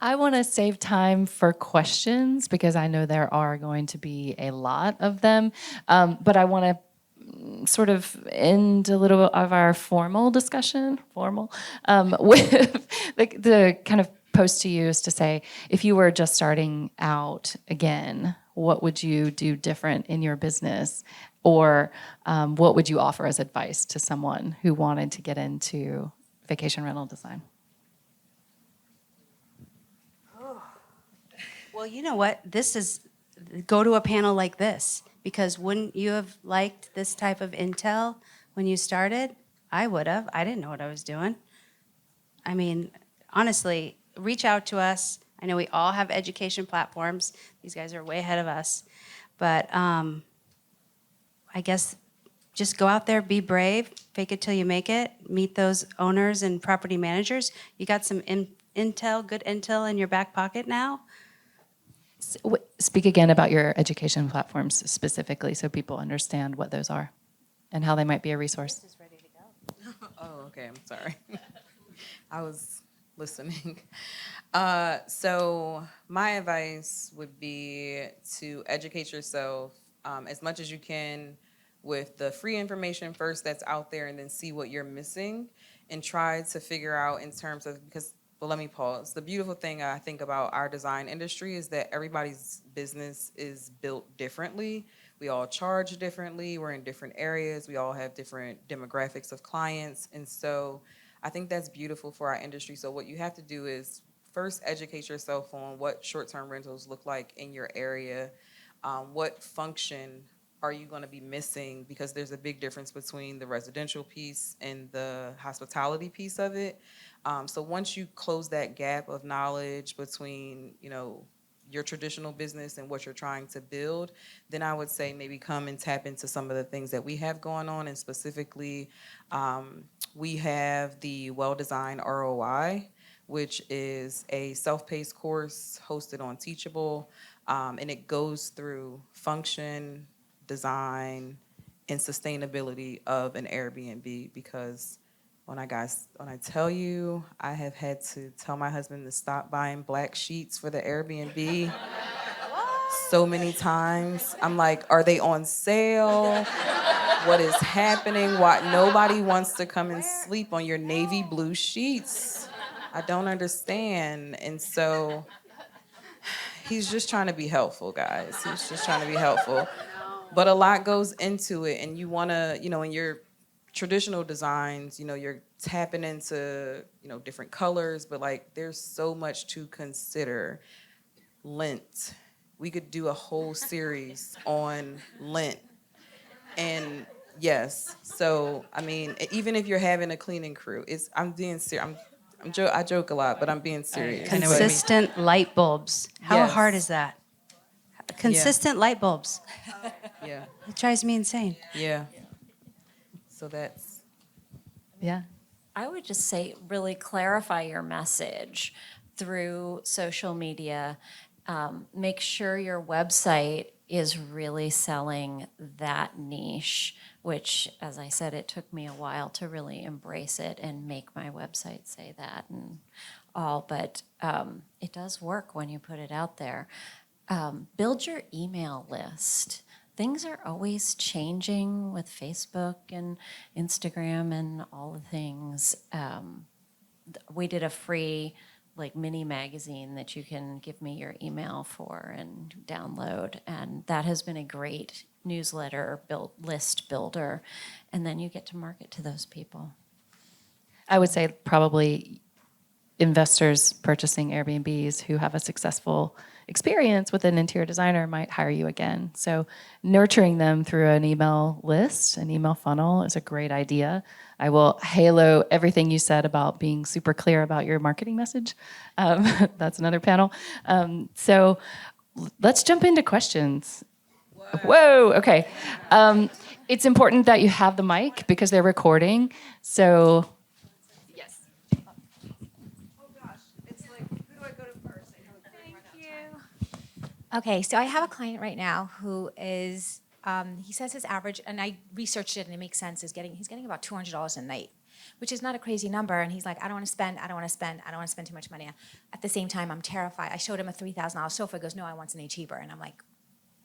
Speaker 4: I want to save time for questions because I know there are going to be a lot of them. But I want to sort of end a little of our formal discussion, with the kind of pose to you is to say, if you were just starting out again, what would you do different in your business? Or what would you offer as advice to someone who wanted to get into vacation rental design?
Speaker 3: Well, you know what? Go to a panel like this, because wouldn't you have liked this type of intel when you started? I would have. I didn't know what I was doing. I mean, honestly, reach out to us. I know we all have education platforms. These guys are way ahead of us. But I guess just go out there, be brave, fake it till you make it, meet those owners and property managers. You got some intel, good intel in your back pocket now.
Speaker 4: Speak again about your education platforms specifically so people understand what those are and how they might be a resource.
Speaker 5: Oh, okay, I'm sorry. I was listening. So my advice would be to educate yourself as much as you can with the free information first that's out there, and then see what you're missing and try to figure out in terms of, well, let me pause. The beautiful thing I think about our design industry is that everybody's business is built differently. We all charge differently. We're in different areas. We all have different demographics of clients. And so I think that's beautiful for our industry. So what you have to do is first educate yourself on what short-term rentals look like in your area. What function are you going to be missing? Because there's a big difference between the residential piece and the hospitality piece of it. So once you close that gap of knowledge between, your traditional business and what you're trying to build, then I would say maybe come and tap into some of the things that we have going on. And specifically, we have the Well-Designed ROI, which is a self-paced course hosted on Teachable. And it goes through function, design, and sustainability of an Airbnb, because when I tell you, I have had to tell my husband to stop buying black sheets for the Airbnb so many times. I'm like, are they on sale? What is happening? Why nobody wants to come and sleep on your navy blue sheets? I don't understand. And so he's just trying to be helpful, guys. He's just trying to be helpful. But a lot goes into it, and you want to, in your traditional designs, you're tapping into, different colors, but there's so much to consider. Lint. We could do a whole series on lint. And yes, so I mean, even if you're having a cleaning crew, I'm being serious. I joke a lot, but I'm being serious.
Speaker 4: I know what you mean.
Speaker 3: Consistent light bulbs. How
Speaker 5: Yes.
Speaker 3: hard is that? Consistent light bulbs.
Speaker 5: Yeah,
Speaker 3: It drives me insane.
Speaker 5: yeah. So that's.
Speaker 4: Yeah.
Speaker 6: I would just say really clarify your message through social media. Make sure your website is really selling that niche, which, as I said, it took me a while to really embrace it and make my website say that and all, but it does work when you put it out there. Build your email list. Things are always changing with Facebook and Instagram and all the things. We did a free mini magazine that you can give me your email for and download, and that has been a great newsletter list builder, and then you get to market to those people.
Speaker 4: I would say probably investors purchasing Airbnbs who have a successful experience with an interior designer might hire you again. So nurturing them through an email list, an email funnel is a great idea. I will halo everything you said about being super clear about your marketing message. That's another panel. So let's jump into questions. Whoa, okay. It's important that you have the mic because they're recording. So
Speaker 7: Okay, so I have a client right now who is, he says his average, and I researched it and it makes sense, he's getting about $200 a night, which is not a crazy number. And he's like, I don't want to spend too much money. At the same time, I'm terrified. I showed him a $3,000 sofa. He goes, no, I want something cheaper. And I'm like,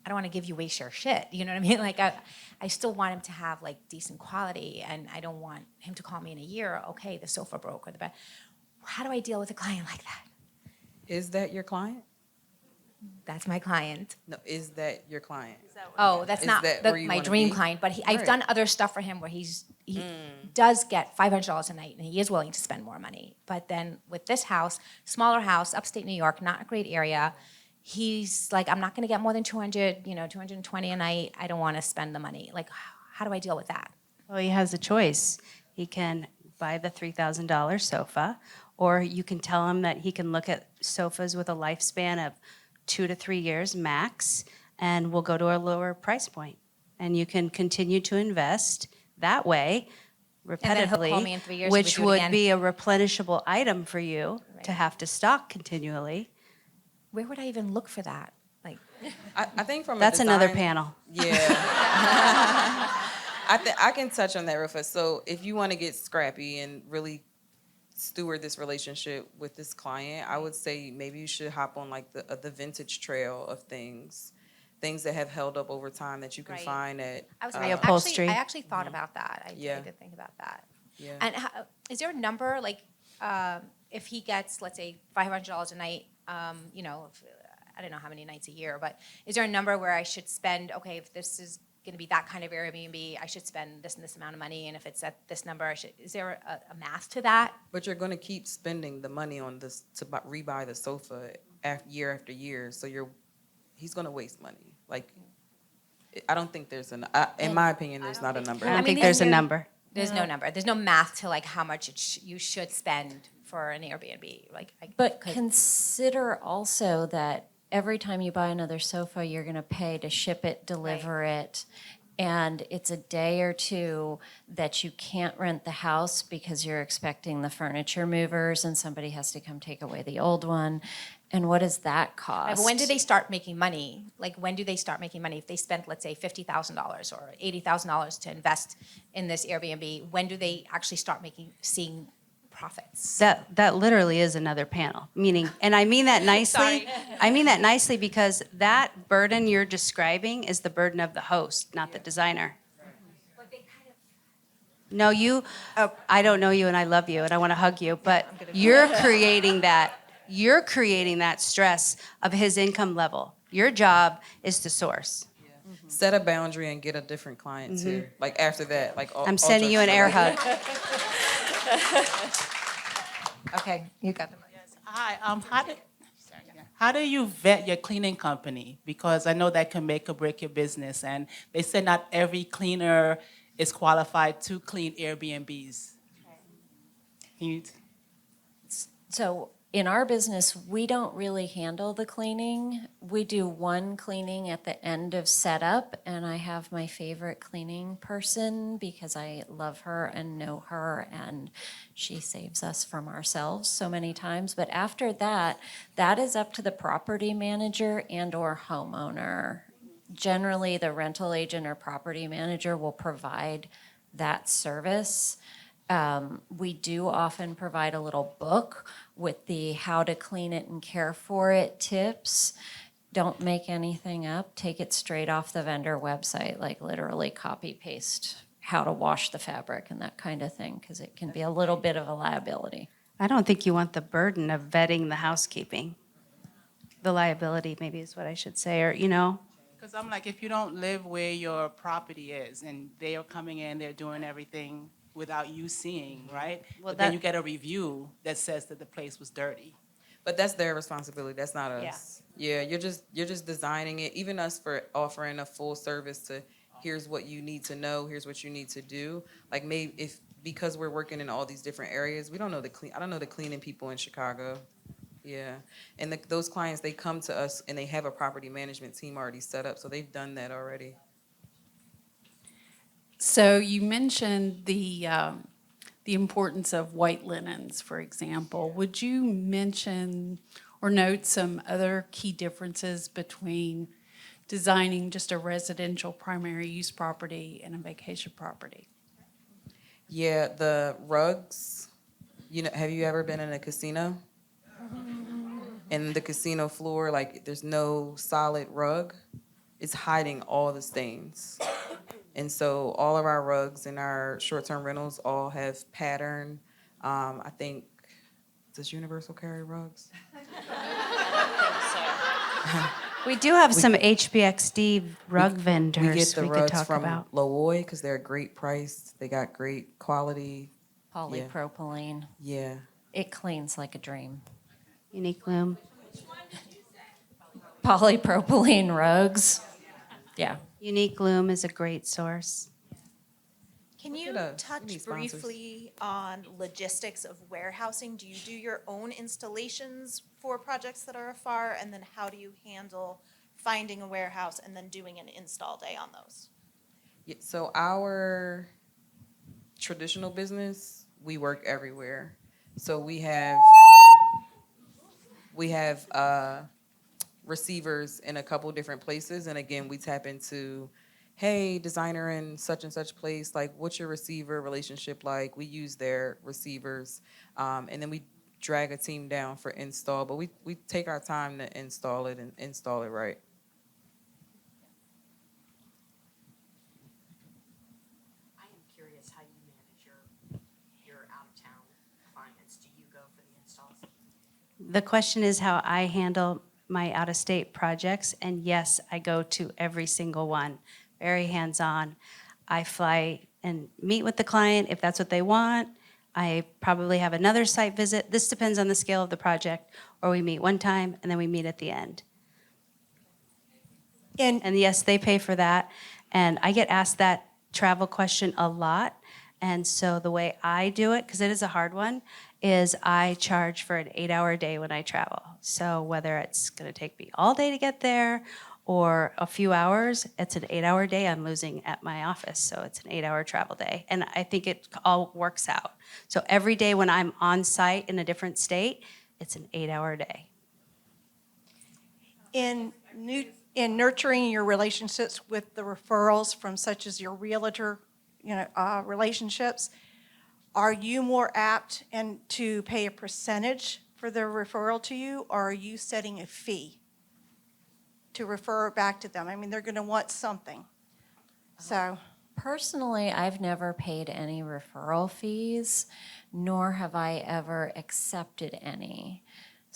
Speaker 7: don't want to give you waste your shit. You know what I mean? Like I still want him to have like decent quality, and I don't want him to call me in a year. Okay, the sofa broke or the bed. How do I deal with a client like that?
Speaker 5: Is that your client?
Speaker 7: That's my client.
Speaker 5: No, is that your client?
Speaker 7: Oh, that's
Speaker 5: Is
Speaker 7: not
Speaker 5: that where you
Speaker 7: my
Speaker 5: wanna
Speaker 7: dream
Speaker 5: be?
Speaker 7: client, but I've
Speaker 5: Right.
Speaker 7: done other stuff for him where he does get $500 a night, and he is willing to spend more money. But then with this house, smaller house, upstate New York, not a great area, he's like, I'm not going to get more than 200, 220 a night. I don't want to spend the money. Like, how do I deal with that?
Speaker 3: Well, he has a choice. He can buy the $3,000 sofa, or you can tell him that he can look at sofas with a lifespan of 2 to 3 years max, and we'll go to a lower price point. And you can continue to invest that way
Speaker 7: then he'll call
Speaker 3: repetitively,
Speaker 7: me in 3 years and we
Speaker 3: which
Speaker 7: do it
Speaker 3: would
Speaker 7: again.
Speaker 3: be a replenishable item for you to
Speaker 7: Right.
Speaker 3: have to stock continually.
Speaker 7: Where would I even look for that? Like,
Speaker 5: I think from
Speaker 3: That's
Speaker 5: a
Speaker 3: another
Speaker 5: design-
Speaker 3: panel.
Speaker 5: Yeah. I can touch on that real fast. So if you want to get scrappy and really steward this relationship with this client, I would say maybe you should hop on like the vintage trail of things that have held up over time that you can
Speaker 7: Right.
Speaker 5: find at.
Speaker 7: I was
Speaker 3: Reupholstery.
Speaker 7: I actually thought about that.
Speaker 5: Yeah.
Speaker 7: I did think about that.
Speaker 5: Yeah.
Speaker 7: And is there a number, like, if he gets, let's say, $500 a night, I don't know how many nights a year, but is there a number where I should spend, okay, if this is going to be that kind of Airbnb, I should spend this and this amount of money, and if it's at this number, is there a math to that?
Speaker 5: But you're going to keep spending the money on this to rebuy the sofa year after year. So he's going to waste money. Like, I don't think there's in my opinion, there's not a number.
Speaker 3: I don't
Speaker 7: mean,
Speaker 3: think there's a
Speaker 7: there-
Speaker 3: number.
Speaker 7: There's no number. There's no math to like how much you should spend for an Airbnb. Like,
Speaker 6: But consider also that every time you buy another sofa, you're going to pay to ship it, deliver it. And it's a day or two that you can't rent the house because you're expecting the furniture movers and somebody has to come take away the old one. And what does that cost?
Speaker 7: but when do they start making money? Like, when do they start making money? If they spent, let's say, $50,000 or $80,000 to invest in this Airbnb, when do they actually start seeing profits?
Speaker 3: That literally is another panel. Meaning, and I mean that nicely. I mean that nicely because that burden you're describing is the burden of the host, not the designer. No, I don't know you and I love you and I want to hug you, but you're creating that. You're creating that stress of his income level. Your job is to source.
Speaker 5: Set a boundary and get a different client too. Like after that, like all,
Speaker 3: I'm
Speaker 5: all
Speaker 3: sending you an
Speaker 5: jokes
Speaker 3: air
Speaker 5: aside.
Speaker 3: hug.
Speaker 7: Okay, you got them.
Speaker 8: Hi, how do you vet your cleaning company? Because I know that can make or break your business, and they said not every cleaner is qualified to clean Airbnbs. Can you
Speaker 6: So in our business, we don't really handle the cleaning. We do one cleaning at the end of setup, and I have my favorite cleaning person because I love her and know her, and she saves us from ourselves so many times. But after that, that is up to the property manager and or homeowner. Generally, the rental agent or property manager will provide that service. We do often provide a little book with the how to clean it and care for it tips. Don't make anything up. Take it straight off the vendor website, like literally copy paste how to wash the fabric and that kind of thing, because it can be a little bit of a liability.
Speaker 3: I don't think you want the burden of vetting the housekeeping. The liability, maybe is what I should say, or,
Speaker 8: Because I'm like, if you don't live where your property is and they are coming in, they're doing everything without you seeing, right?
Speaker 3: Well,
Speaker 8: But then
Speaker 3: that-
Speaker 8: you get a review that says that the place was dirty.
Speaker 5: But that's their responsibility. That's not us. Yeah, you're just designing it. Even us for offering a full service to here's what you need to know, here's what you need to do. Like maybe because we're working in all these different areas, we don't know I don't know the cleaning people in Chicago. Yeah, and those clients, they come to us and they have a property management team already set up, so they've done that already.
Speaker 9: So you mentioned the importance of white linens, for example. Would you mention or note some other key differences between designing just a residential primary use property and a vacation property?
Speaker 5: Yeah, the rugs. Have you ever been in a casino? And the casino floor, like there's no solid rug. it's hiding all the stains. And so all of our rugs and our short-term rentals all have pattern. I think, does Universal carry rugs?
Speaker 3: We do have some HBXD rug vendors
Speaker 5: We get the
Speaker 3: we could
Speaker 5: rugs
Speaker 3: talk
Speaker 5: from
Speaker 3: about.
Speaker 5: Lowoy because they're great price. They got great quality.
Speaker 6: Polypropylene.
Speaker 5: Yeah.
Speaker 6: It cleans like a dream.
Speaker 3: Unique Loom.
Speaker 6: Polypropylene rugs. Yeah.
Speaker 3: Unique Loom is a great source.
Speaker 10: Can you
Speaker 5: at us. We
Speaker 10: touch
Speaker 5: need sponsors.
Speaker 10: briefly on logistics of warehousing? Do you do your own installations for projects that are afar? And then how do you handle finding a warehouse and then doing an install day on those?
Speaker 5: Yeah, so our traditional business, we work everywhere. So we have receivers in a couple different places, and again, we tap into, hey, designer in such and such place, like, what's your receiver relationship like? We use their receivers, and then we drag a team down for install, but we take our time to install it and install it right.
Speaker 11: I am curious how you manage your out-of-town clients. Do you go for the installs?
Speaker 3: The question is how I handle my out-of-state projects, and yes, I go to every single one, very hands-on. I fly and meet with the client if that's what they want. I probably have another site visit. This depends on the scale of the project, or we meet one time and then we meet at the end. And yes, they pay for that. And I get asked that travel question a lot. And so the way I do it, because it is a hard one, is I charge for an 8-hour day when I travel. So whether it's going to take me all day to get there or a few hours, it's an 8-hour day I'm losing at my office. So it's an 8-hour travel day. And I think it all works out. So every day when I'm on site in a different state, it's an 8-hour day.
Speaker 12: In nurturing your relationships with the referrals from such as your realtor, relationships, are you more apt to pay a percentage for their referral to you, or are you setting a fee to refer back to them? I mean, they're going to want something. So,
Speaker 6: Personally, I've never paid any referral fees, nor have I ever accepted any.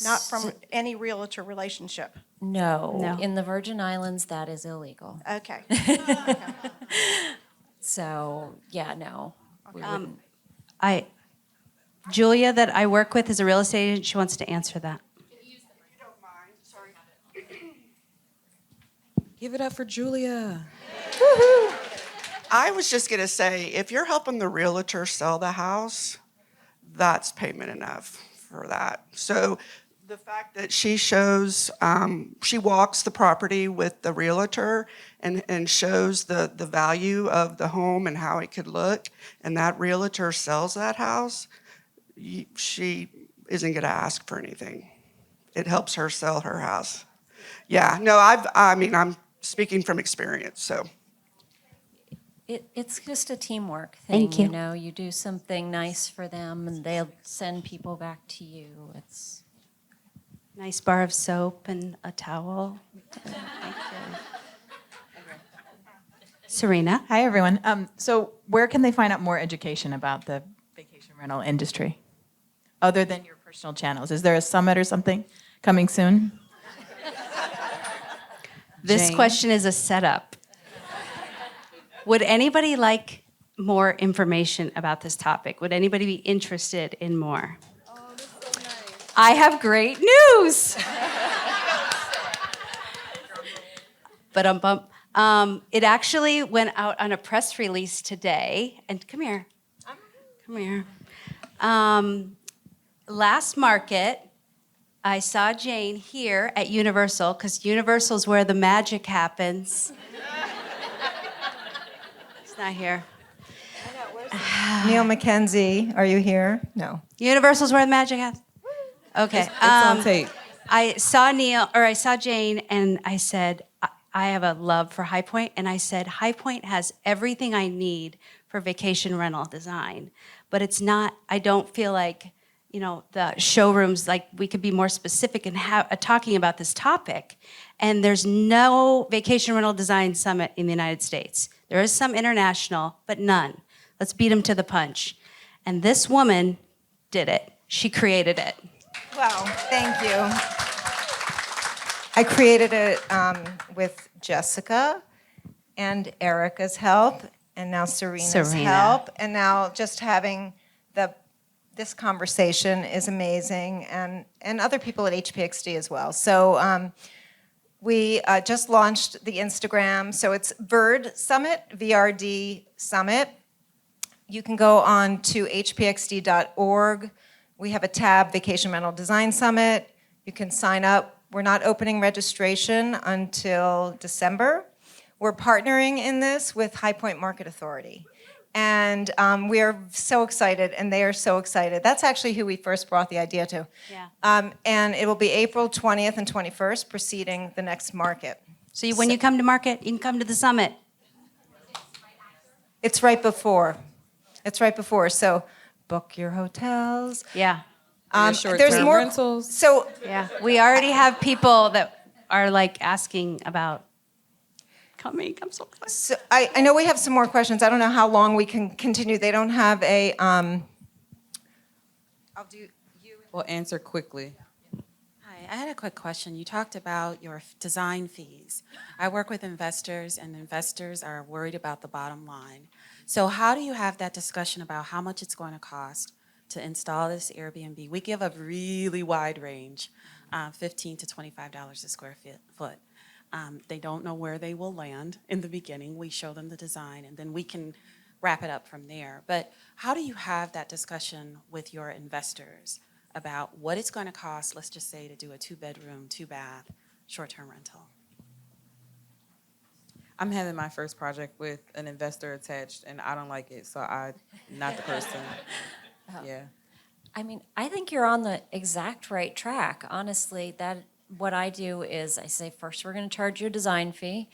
Speaker 12: not from any realtor relationship.
Speaker 6: No.
Speaker 3: No.
Speaker 6: In the Virgin Islands, that is illegal.
Speaker 12: Okay.
Speaker 6: So, yeah, no. We wouldn't.
Speaker 3: Julia that I work with is a real estate agent. She wants to answer that.
Speaker 5: Give it up for Julia.
Speaker 13: I was just going to say, if you're helping the realtor sell the house, that's payment enough for that. So the fact that she shows, she walks the property with the realtor and shows the value of the home and how it could look, and that realtor sells that house, she isn't going to ask for anything. It helps her sell her house. Yeah, no, I'm speaking from experience, so.
Speaker 6: It's just a teamwork thing.
Speaker 3: Thank you.
Speaker 6: You know, you do something nice for them and they'll send people back to you. It's
Speaker 3: Nice bar of soap and a towel. Thank you. Serena.
Speaker 14: Hi, everyone. So where can they find out more education about the vacation rental industry, other than your personal channels? Is there a summit or something coming soon?
Speaker 3: This
Speaker 14: Jane?
Speaker 3: question is a setup. Would anybody like more information about this topic? Would anybody be interested in more?
Speaker 12: Oh, that's so nice.
Speaker 3: I have great news. But it actually went out on a press release today. And come here. Come here. Last market, I saw Jane here at Universal, because Universal's where the magic happens. It's not here.
Speaker 2: Neil McKenzie, are you here? No.
Speaker 3: Universal's where the magic happens. Okay.
Speaker 5: It's on tape.
Speaker 3: I saw Jane, and I said, I have a love for High Point, and I said, High Point has everything I need for vacation rental design, but it's not, I don't feel like the showrooms, like we could be more specific in talking about this topic. And there's no vacation rental design summit in the United States. There is some international, but none. Let's beat them to the punch. And this woman did it. She created it.
Speaker 2: Well, thank you. I created it with Jessica and Erica's help, and now Serena's
Speaker 3: Serena.
Speaker 2: help, and now just having this conversation is amazing, and other people at HPXD as well. So we just launched the Instagram, so it's VRD Summit, VRD Summit. You can go on to hpxd.org. We have a tab, Vacation Rental Design Summit. You can sign up. We're not opening registration until December. We're partnering in this with High Point Market Authority. And we are so excited, and they are so excited. That's actually who we first brought the idea to.
Speaker 3: Yeah.
Speaker 2: And it will be April 20th and 21st, preceding the next market.
Speaker 3: So when you come to market, you can come to the summit.
Speaker 2: It's right before. It's right before. So book your hotels.
Speaker 3: Yeah.
Speaker 2: There's more
Speaker 5: rentals.
Speaker 2: So
Speaker 3: Yeah. We already have people that are like asking about coming. I'm so excited.
Speaker 2: So I know we have some more questions. I don't know how long we can continue. They don't have a. I'll do you.
Speaker 5: We'll answer quickly.
Speaker 11: Hi, I had a quick question. You talked about your design fees. I work with investors, and investors are worried about the bottom line. So how do you have that discussion about how much it's going to cost to install this Airbnb? We give a really wide range, $15 to $25 a square foot. They don't know where they will land in the beginning. We show them the design, and then we can wrap it up from there. But how do you have that discussion with your investors about what it's going to cost, let's just say, to do a 2-bedroom, 2-bath, short-term rental?
Speaker 5: I'm having my first project with an investor attached, and I don't like it, so I'm not the person. Yeah.
Speaker 6: I mean, I think you're on the exact right track. Honestly, what I do is I say, first, we're going to charge you a design fee,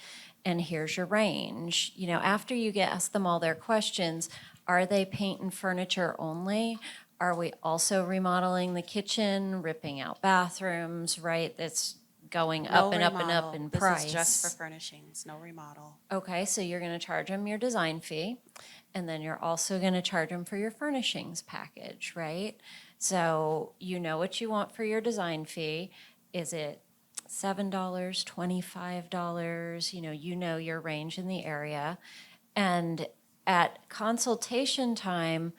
Speaker 6: and here's your range. After you ask them all their questions, are they paint and furniture only? Are we also remodeling the kitchen, ripping out bathrooms, right? That's going up and up and up in price.
Speaker 11: This is just for furnishings, no remodel.
Speaker 6: Okay, so you're going to charge them your design fee, and then you're also going to charge them for your furnishings package, right? So you know what you want for your design fee. Is it $7, $25? You know your range in the area. And at consultation time,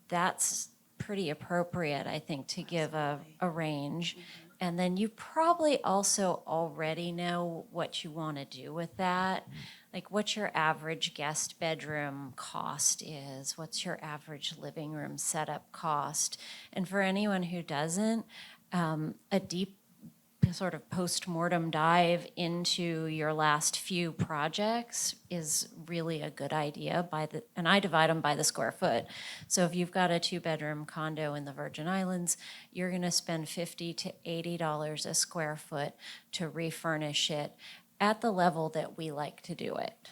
Speaker 6: that's pretty appropriate, I think, to give a range. And then you probably also already know what you want to do with that. Like what your average guest bedroom cost is, what's your average living room setup cost. And for anyone who doesn't, a deep sort of post-mortem dive into your last few projects is really a good idea and I divide them by the square foot. So if you've got a 2-bedroom condo in the Virgin Islands, you're going to spend $50 to $80 a square foot to refurnish it at the level that we like to do it.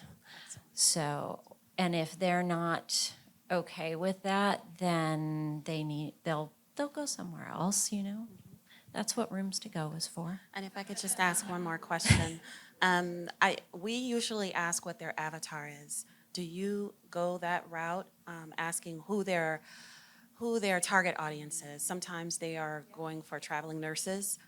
Speaker 6: So, and if they're not okay with that, then they'll go somewhere else, That's what Rooms to Go is for.
Speaker 11: And if I could just ask one more question. We usually ask what their avatar is. Do you go that route, asking who their target audience is? Sometimes they are going for traveling nurses.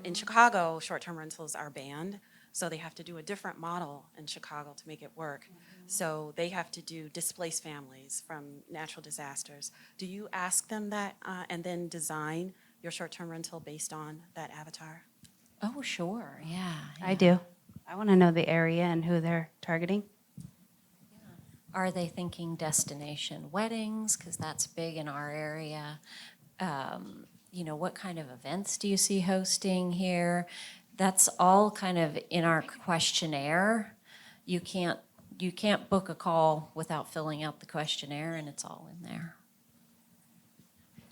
Speaker 11: In Chicago, short-term rentals are banned, so they have to do a different model in Chicago to make it work. So they have to do displaced families from natural disasters. Do you ask them that and then design your short-term rental based on that avatar?
Speaker 6: Oh, sure, yeah.
Speaker 3: I do. I want to know the area and who they're targeting.
Speaker 6: Are they thinking destination weddings? Because that's big in our area. What kind of events do you see hosting here? That's all kind of in our questionnaire. You can't book a call without filling out the questionnaire, and it's all in there.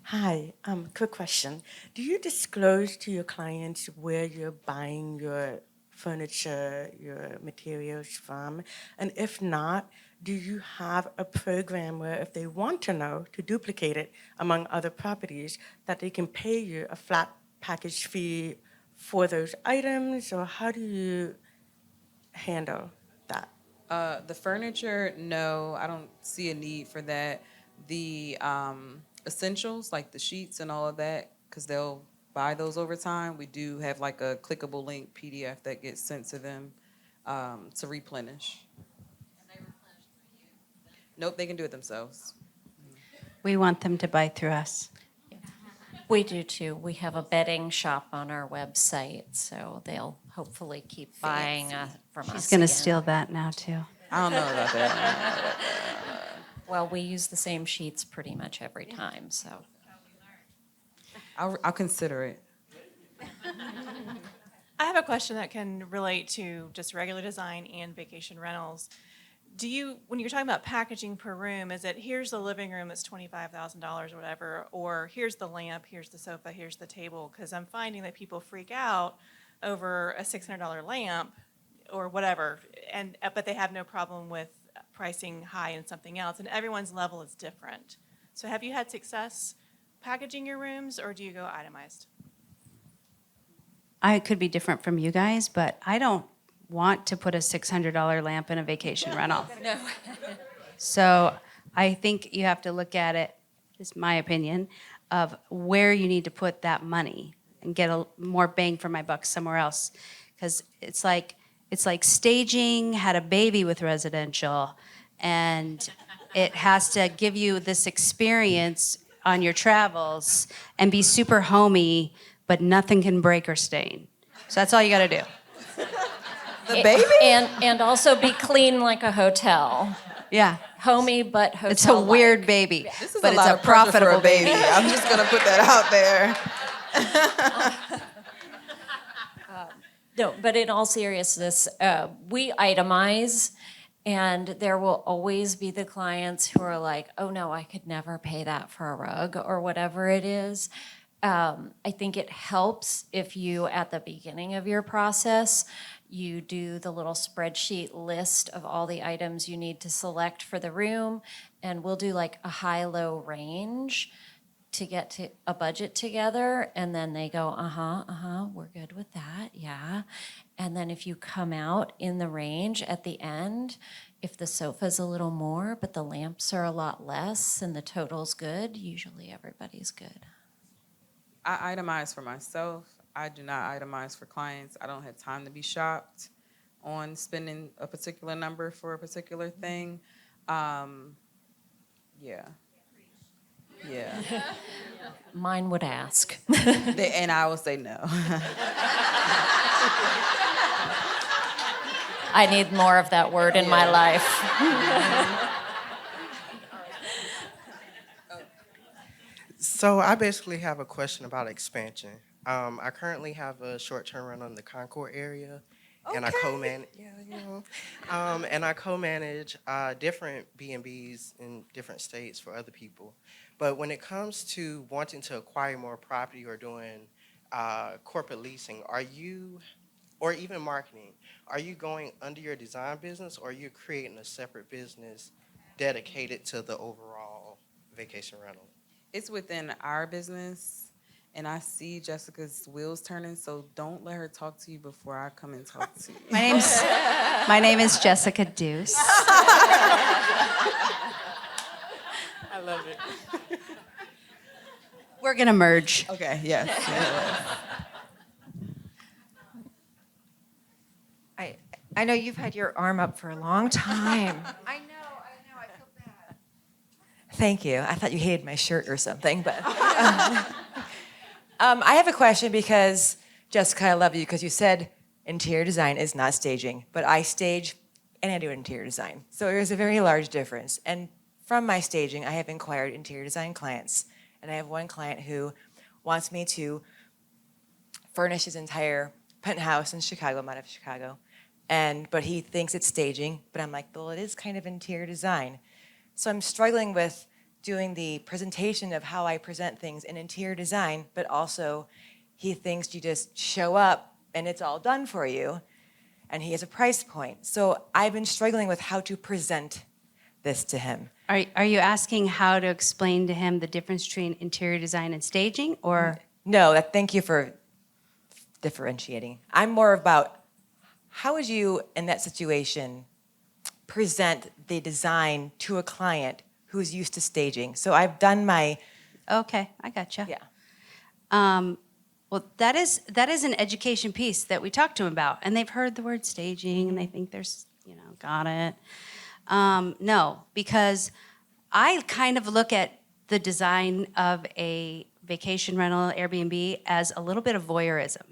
Speaker 15: Hi, quick question. Do you disclose to your clients where you're buying your furniture, your materials from? And if not, do you have a program where if they want to know to duplicate it among other properties, that they can pay you a flat package fee for those items, or how do you handle that?
Speaker 5: The furniture, no, I don't see a need for that. The essentials, like the sheets and all of that, because they'll buy those over time, we do have like a clickable link PDF that gets sent to them to replenish. Nope, they can do it themselves.
Speaker 3: We want them to buy through us.
Speaker 6: We do too. We have a bedding shop on our website, so they'll hopefully keep buying from us.
Speaker 3: She's going to
Speaker 6: again.
Speaker 3: steal that now, too.
Speaker 5: I don't know about that.
Speaker 6: Well, we use the same sheets pretty much every time, so.
Speaker 5: I'll consider it.
Speaker 16: I have a question that can relate to just regular design and vacation rentals. Do you, when you're talking about packaging per room, is it here's the living room that's $25,000 or whatever, or here's the lamp, here's the sofa, here's the table? Because I'm finding that people freak out over a $600 lamp or whatever, but they have no problem with pricing high in something else, and everyone's level is different. So have you had success packaging your rooms, or do you go itemized?
Speaker 3: I could be different from you guys, but I don't want to put a $600 lamp in a vacation rental.
Speaker 6: No.
Speaker 3: So I think you have to look at it, just my opinion, of where you need to put that money and get a more bang for my buck somewhere else. Because it's like staging had a baby with residential, and it has to give you this experience on your travels and be super homey, but nothing can break or stain. So that's all you got to do.
Speaker 6: The baby? And also be clean like a hotel.
Speaker 3: Yeah.
Speaker 6: Homey, but hotel.
Speaker 3: It's a weird baby,
Speaker 5: This is
Speaker 3: but
Speaker 5: a
Speaker 3: it's
Speaker 5: lot
Speaker 3: a
Speaker 5: of pressure for
Speaker 3: profitable
Speaker 5: a baby.
Speaker 3: baby.
Speaker 5: I'm just gonna put that out there.
Speaker 6: No, but in all seriousness, we itemize, and there will always be the clients who are like, oh no, I could never pay that for a rug or whatever it is. I think it helps if you, at the beginning of your process, you do the little spreadsheet list of all the items you need to select for the room, and we'll do like a high-low range to get to a budget together, and then they go, we're good with that, yeah. And then if you come out in the range at the end, if the sofa's a little more, but the lamps are a lot less, and the total's good, usually everybody's good.
Speaker 5: I itemize for myself. I do not itemize for clients. I don't have time to be shopped on spending a particular number for a particular thing. Yeah.
Speaker 6: Mine would ask.
Speaker 5: And I will say no.
Speaker 6: I need more of that word in my life.
Speaker 17: So I basically have a question about expansion. I currently have a short-term rental in the Concord area, and I co-manage. And I co-manage different B&Bs in different states for other people. But when it comes to wanting to acquire more property or doing corporate leasing, are you, or even marketing, are you going under your design business, or are you creating a separate business dedicated to the overall vacation rental?
Speaker 5: It's within our business, and I see Jessica's wheels turning, so don't let her talk to you before I come and talk to you.
Speaker 3: My name is Jessica Deuce.
Speaker 5: I love it.
Speaker 3: We're going to merge.
Speaker 5: Okay, yes.
Speaker 2: I know you've had your arm up for a long time.
Speaker 18: I know, I feel bad. Thank you. I thought you hated my shirt or something, but I have a question because, Jessica, I love you because you said interior design is not staging, but I stage and I do interior design. So there's a very large difference. And from my staging, I have inquired interior design clients, and I have one client who wants me to furnish his entire penthouse in Chicago. I'm out of Chicago. But he thinks it's staging, but I'm like, well, it is kind of interior design. So I'm struggling with doing the presentation of how I present things in interior design, but also he thinks you just show up and it's all done for you, and he has a price point. So I've been struggling with how to present this to him.
Speaker 3: Are you asking how to explain to him the difference between interior design and staging, or?
Speaker 18: No, thank you for differentiating. I'm more about how would you, in that situation, present the design to a client who's used to staging? So I've done my.
Speaker 3: Okay, I gotcha.
Speaker 18: Yeah.
Speaker 3: Well, that is an education piece that we talked to them about, and they've heard the word staging, and they think there's, got it. No, because I kind of look at the design of a vacation rental Airbnb as a little bit of voyeurism.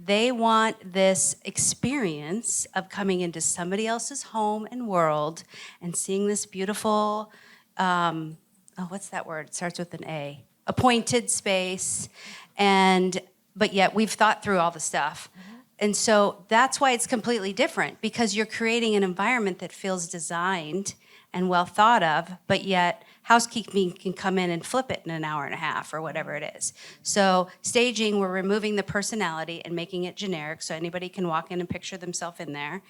Speaker 3: They want this experience of coming into somebody else's home and world and seeing this beautiful, what's that word? It starts with an A. Appointed space, but yet we've thought through all the stuff. And so that's why it's completely different, because you're creating an environment that feels designed and well thought of, but yet housekeeping can come in and flip it in an hour and a half or whatever it is. So staging, we're removing the personality and making it generic so anybody can walk in and picture themselves in there.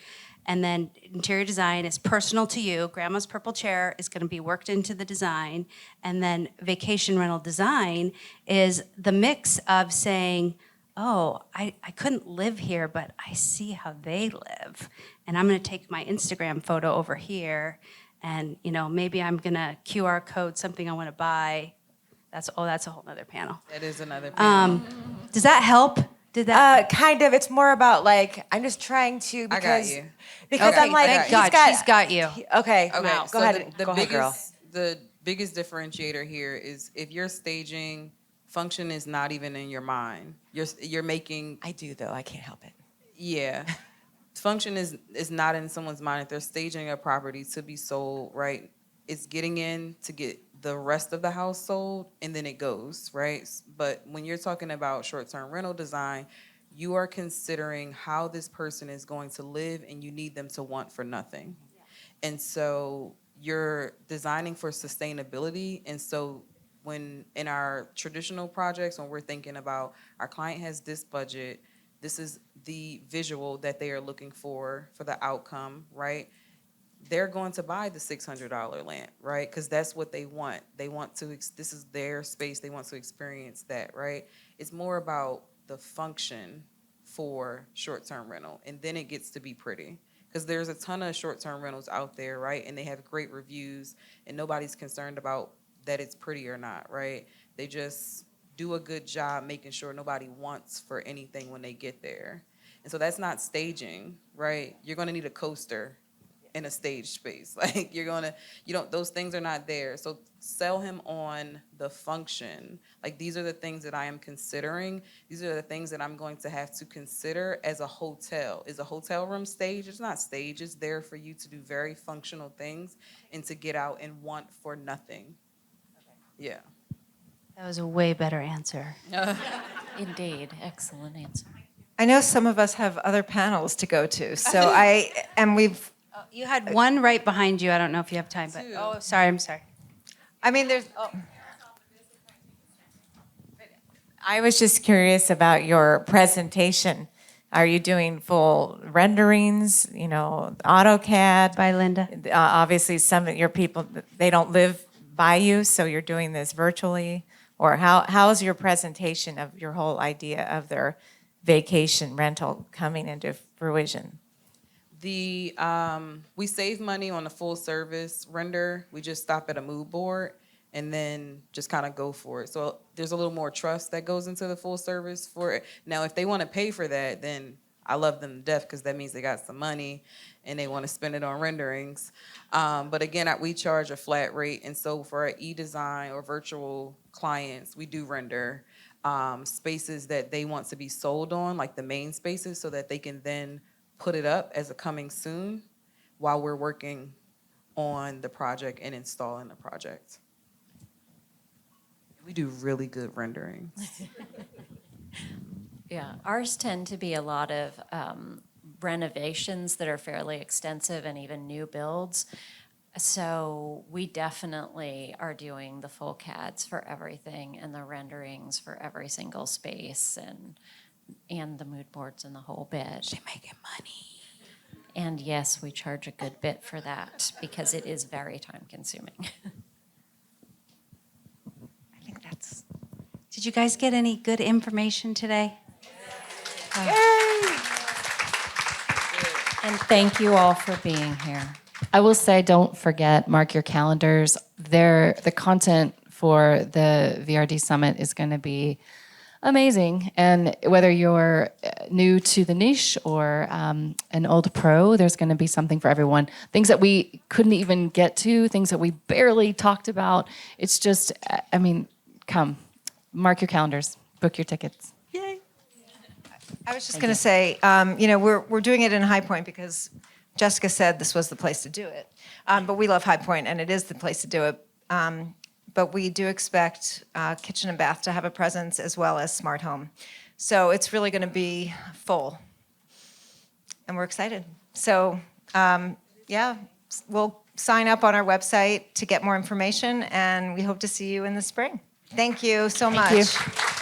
Speaker 3: And then interior design is personal to you. Grandma's purple chair is going to be worked into the design. And then vacation rental design is the mix of saying, oh, I couldn't live here, but I see how they live. And I'm going to take my Instagram photo over here. And, maybe I'm going to QR code something I want to buy. That's a whole other panel.
Speaker 5: That is another panel.
Speaker 3: Does that help? Did that?
Speaker 18: Kind of. It's more about I'm just trying to, because,
Speaker 5: I got you.
Speaker 18: Because
Speaker 3: Okay,
Speaker 18: I'm like,
Speaker 3: thank God, she's got you.
Speaker 18: Okay,
Speaker 5: Okay,
Speaker 18: Mal,
Speaker 5: so
Speaker 18: go ahead,
Speaker 5: the
Speaker 18: go ahead, girl.
Speaker 5: The biggest differentiator here is if you're staging, function is not even in your mind. You're making.
Speaker 18: I do though. I can't help it.
Speaker 5: Yeah, function is not in someone's mind. If they're staging a property to be sold, right? It's getting in to get the rest of the house sold, and then it goes, right? But when you're talking about short-term rental design, you are considering how this person is going to live, and you need them to want for nothing. And so you're designing for sustainability. And so when in our traditional projects, when we're thinking about our client has this budget, this is the visual that they are looking for the outcome, right? They're going to buy the $600 lamp, right? Because that's what they want. They want to, this is their space. They want to experience that, right? It's more about the function for short-term rental, and then it gets to be pretty. Because there's a ton of short-term rentals out there, right? And they have great reviews, and nobody's concerned about that it's pretty or not, right? They just do a good job making sure nobody wants for anything when they get there. And so that's not staging, right? You're gonna need a coaster in a stage space. Like those things are not there. So sell him on the function. Like, these are the things that I am considering. These are the things that I'm going to have to consider as a hotel. Is a hotel room stage? It's not stage. It's there for you to do very functional things and to get out and want for nothing. Yeah.
Speaker 3: That was a way better answer.
Speaker 6: Indeed, excellent answer.
Speaker 2: I know some of us have other panels to go to, so we've.
Speaker 3: You had one right behind you. I don't know if you have time, but sorry, I'm sorry.
Speaker 2: I mean, there's.
Speaker 19: I was just curious about your presentation. Are you doing full renderings, AutoCAD?
Speaker 3: By Linda.
Speaker 19: Obviously, some of your people, they don't live by you, so you're doing this virtually? Or how's your presentation of your whole idea of their vacation rental coming into fruition?
Speaker 5: We save money on the full service render. We just stop at a mood board and then just kind of go for it. So there's a little more trust that goes into the full service for it. Now, if they want to pay for that, then I love them to death, because that means they got some money and they want to spend it on renderings. But again, we charge a flat rate. And so for our e-design or virtual clients, we do render spaces that they want to be sold on, like the main spaces, so that they can then put it up as a coming soon while we're working on the project and installing the project. We do really good renderings.
Speaker 6: Yeah, ours tend to be a lot of renovations that are fairly extensive and even new builds. So we definitely are doing the full CADs for everything and the renderings for every single space and the mood boards and the whole bit.
Speaker 11: She's making money.
Speaker 6: And yes, we charge a good bit for that because it is very time consuming.
Speaker 2: I think that's.
Speaker 3: Did you guys get any good information today?
Speaker 6: And thank you all for being here.
Speaker 4: I will say, don't forget, mark your calendars. The content for the VRD Summit is going to be amazing. And whether you're new to the niche or an old pro, there's going to be something for everyone. Things that we couldn't even get to, things that we barely talked about. It's just, I mean, come, mark your calendars, book your tickets.
Speaker 2: I was just going to say, we're doing it in High Point because Jessica said this was the place to do it. But we love High Point, and it is the place to do it. But we do expect Kitchen and Bath to have a presence as well as Smart Home. So it's really going to be full. And we're excited. So, we'll sign up on our website to get more information, and we hope to see you in the spring. Thank you so much.
Speaker 4: Thank you.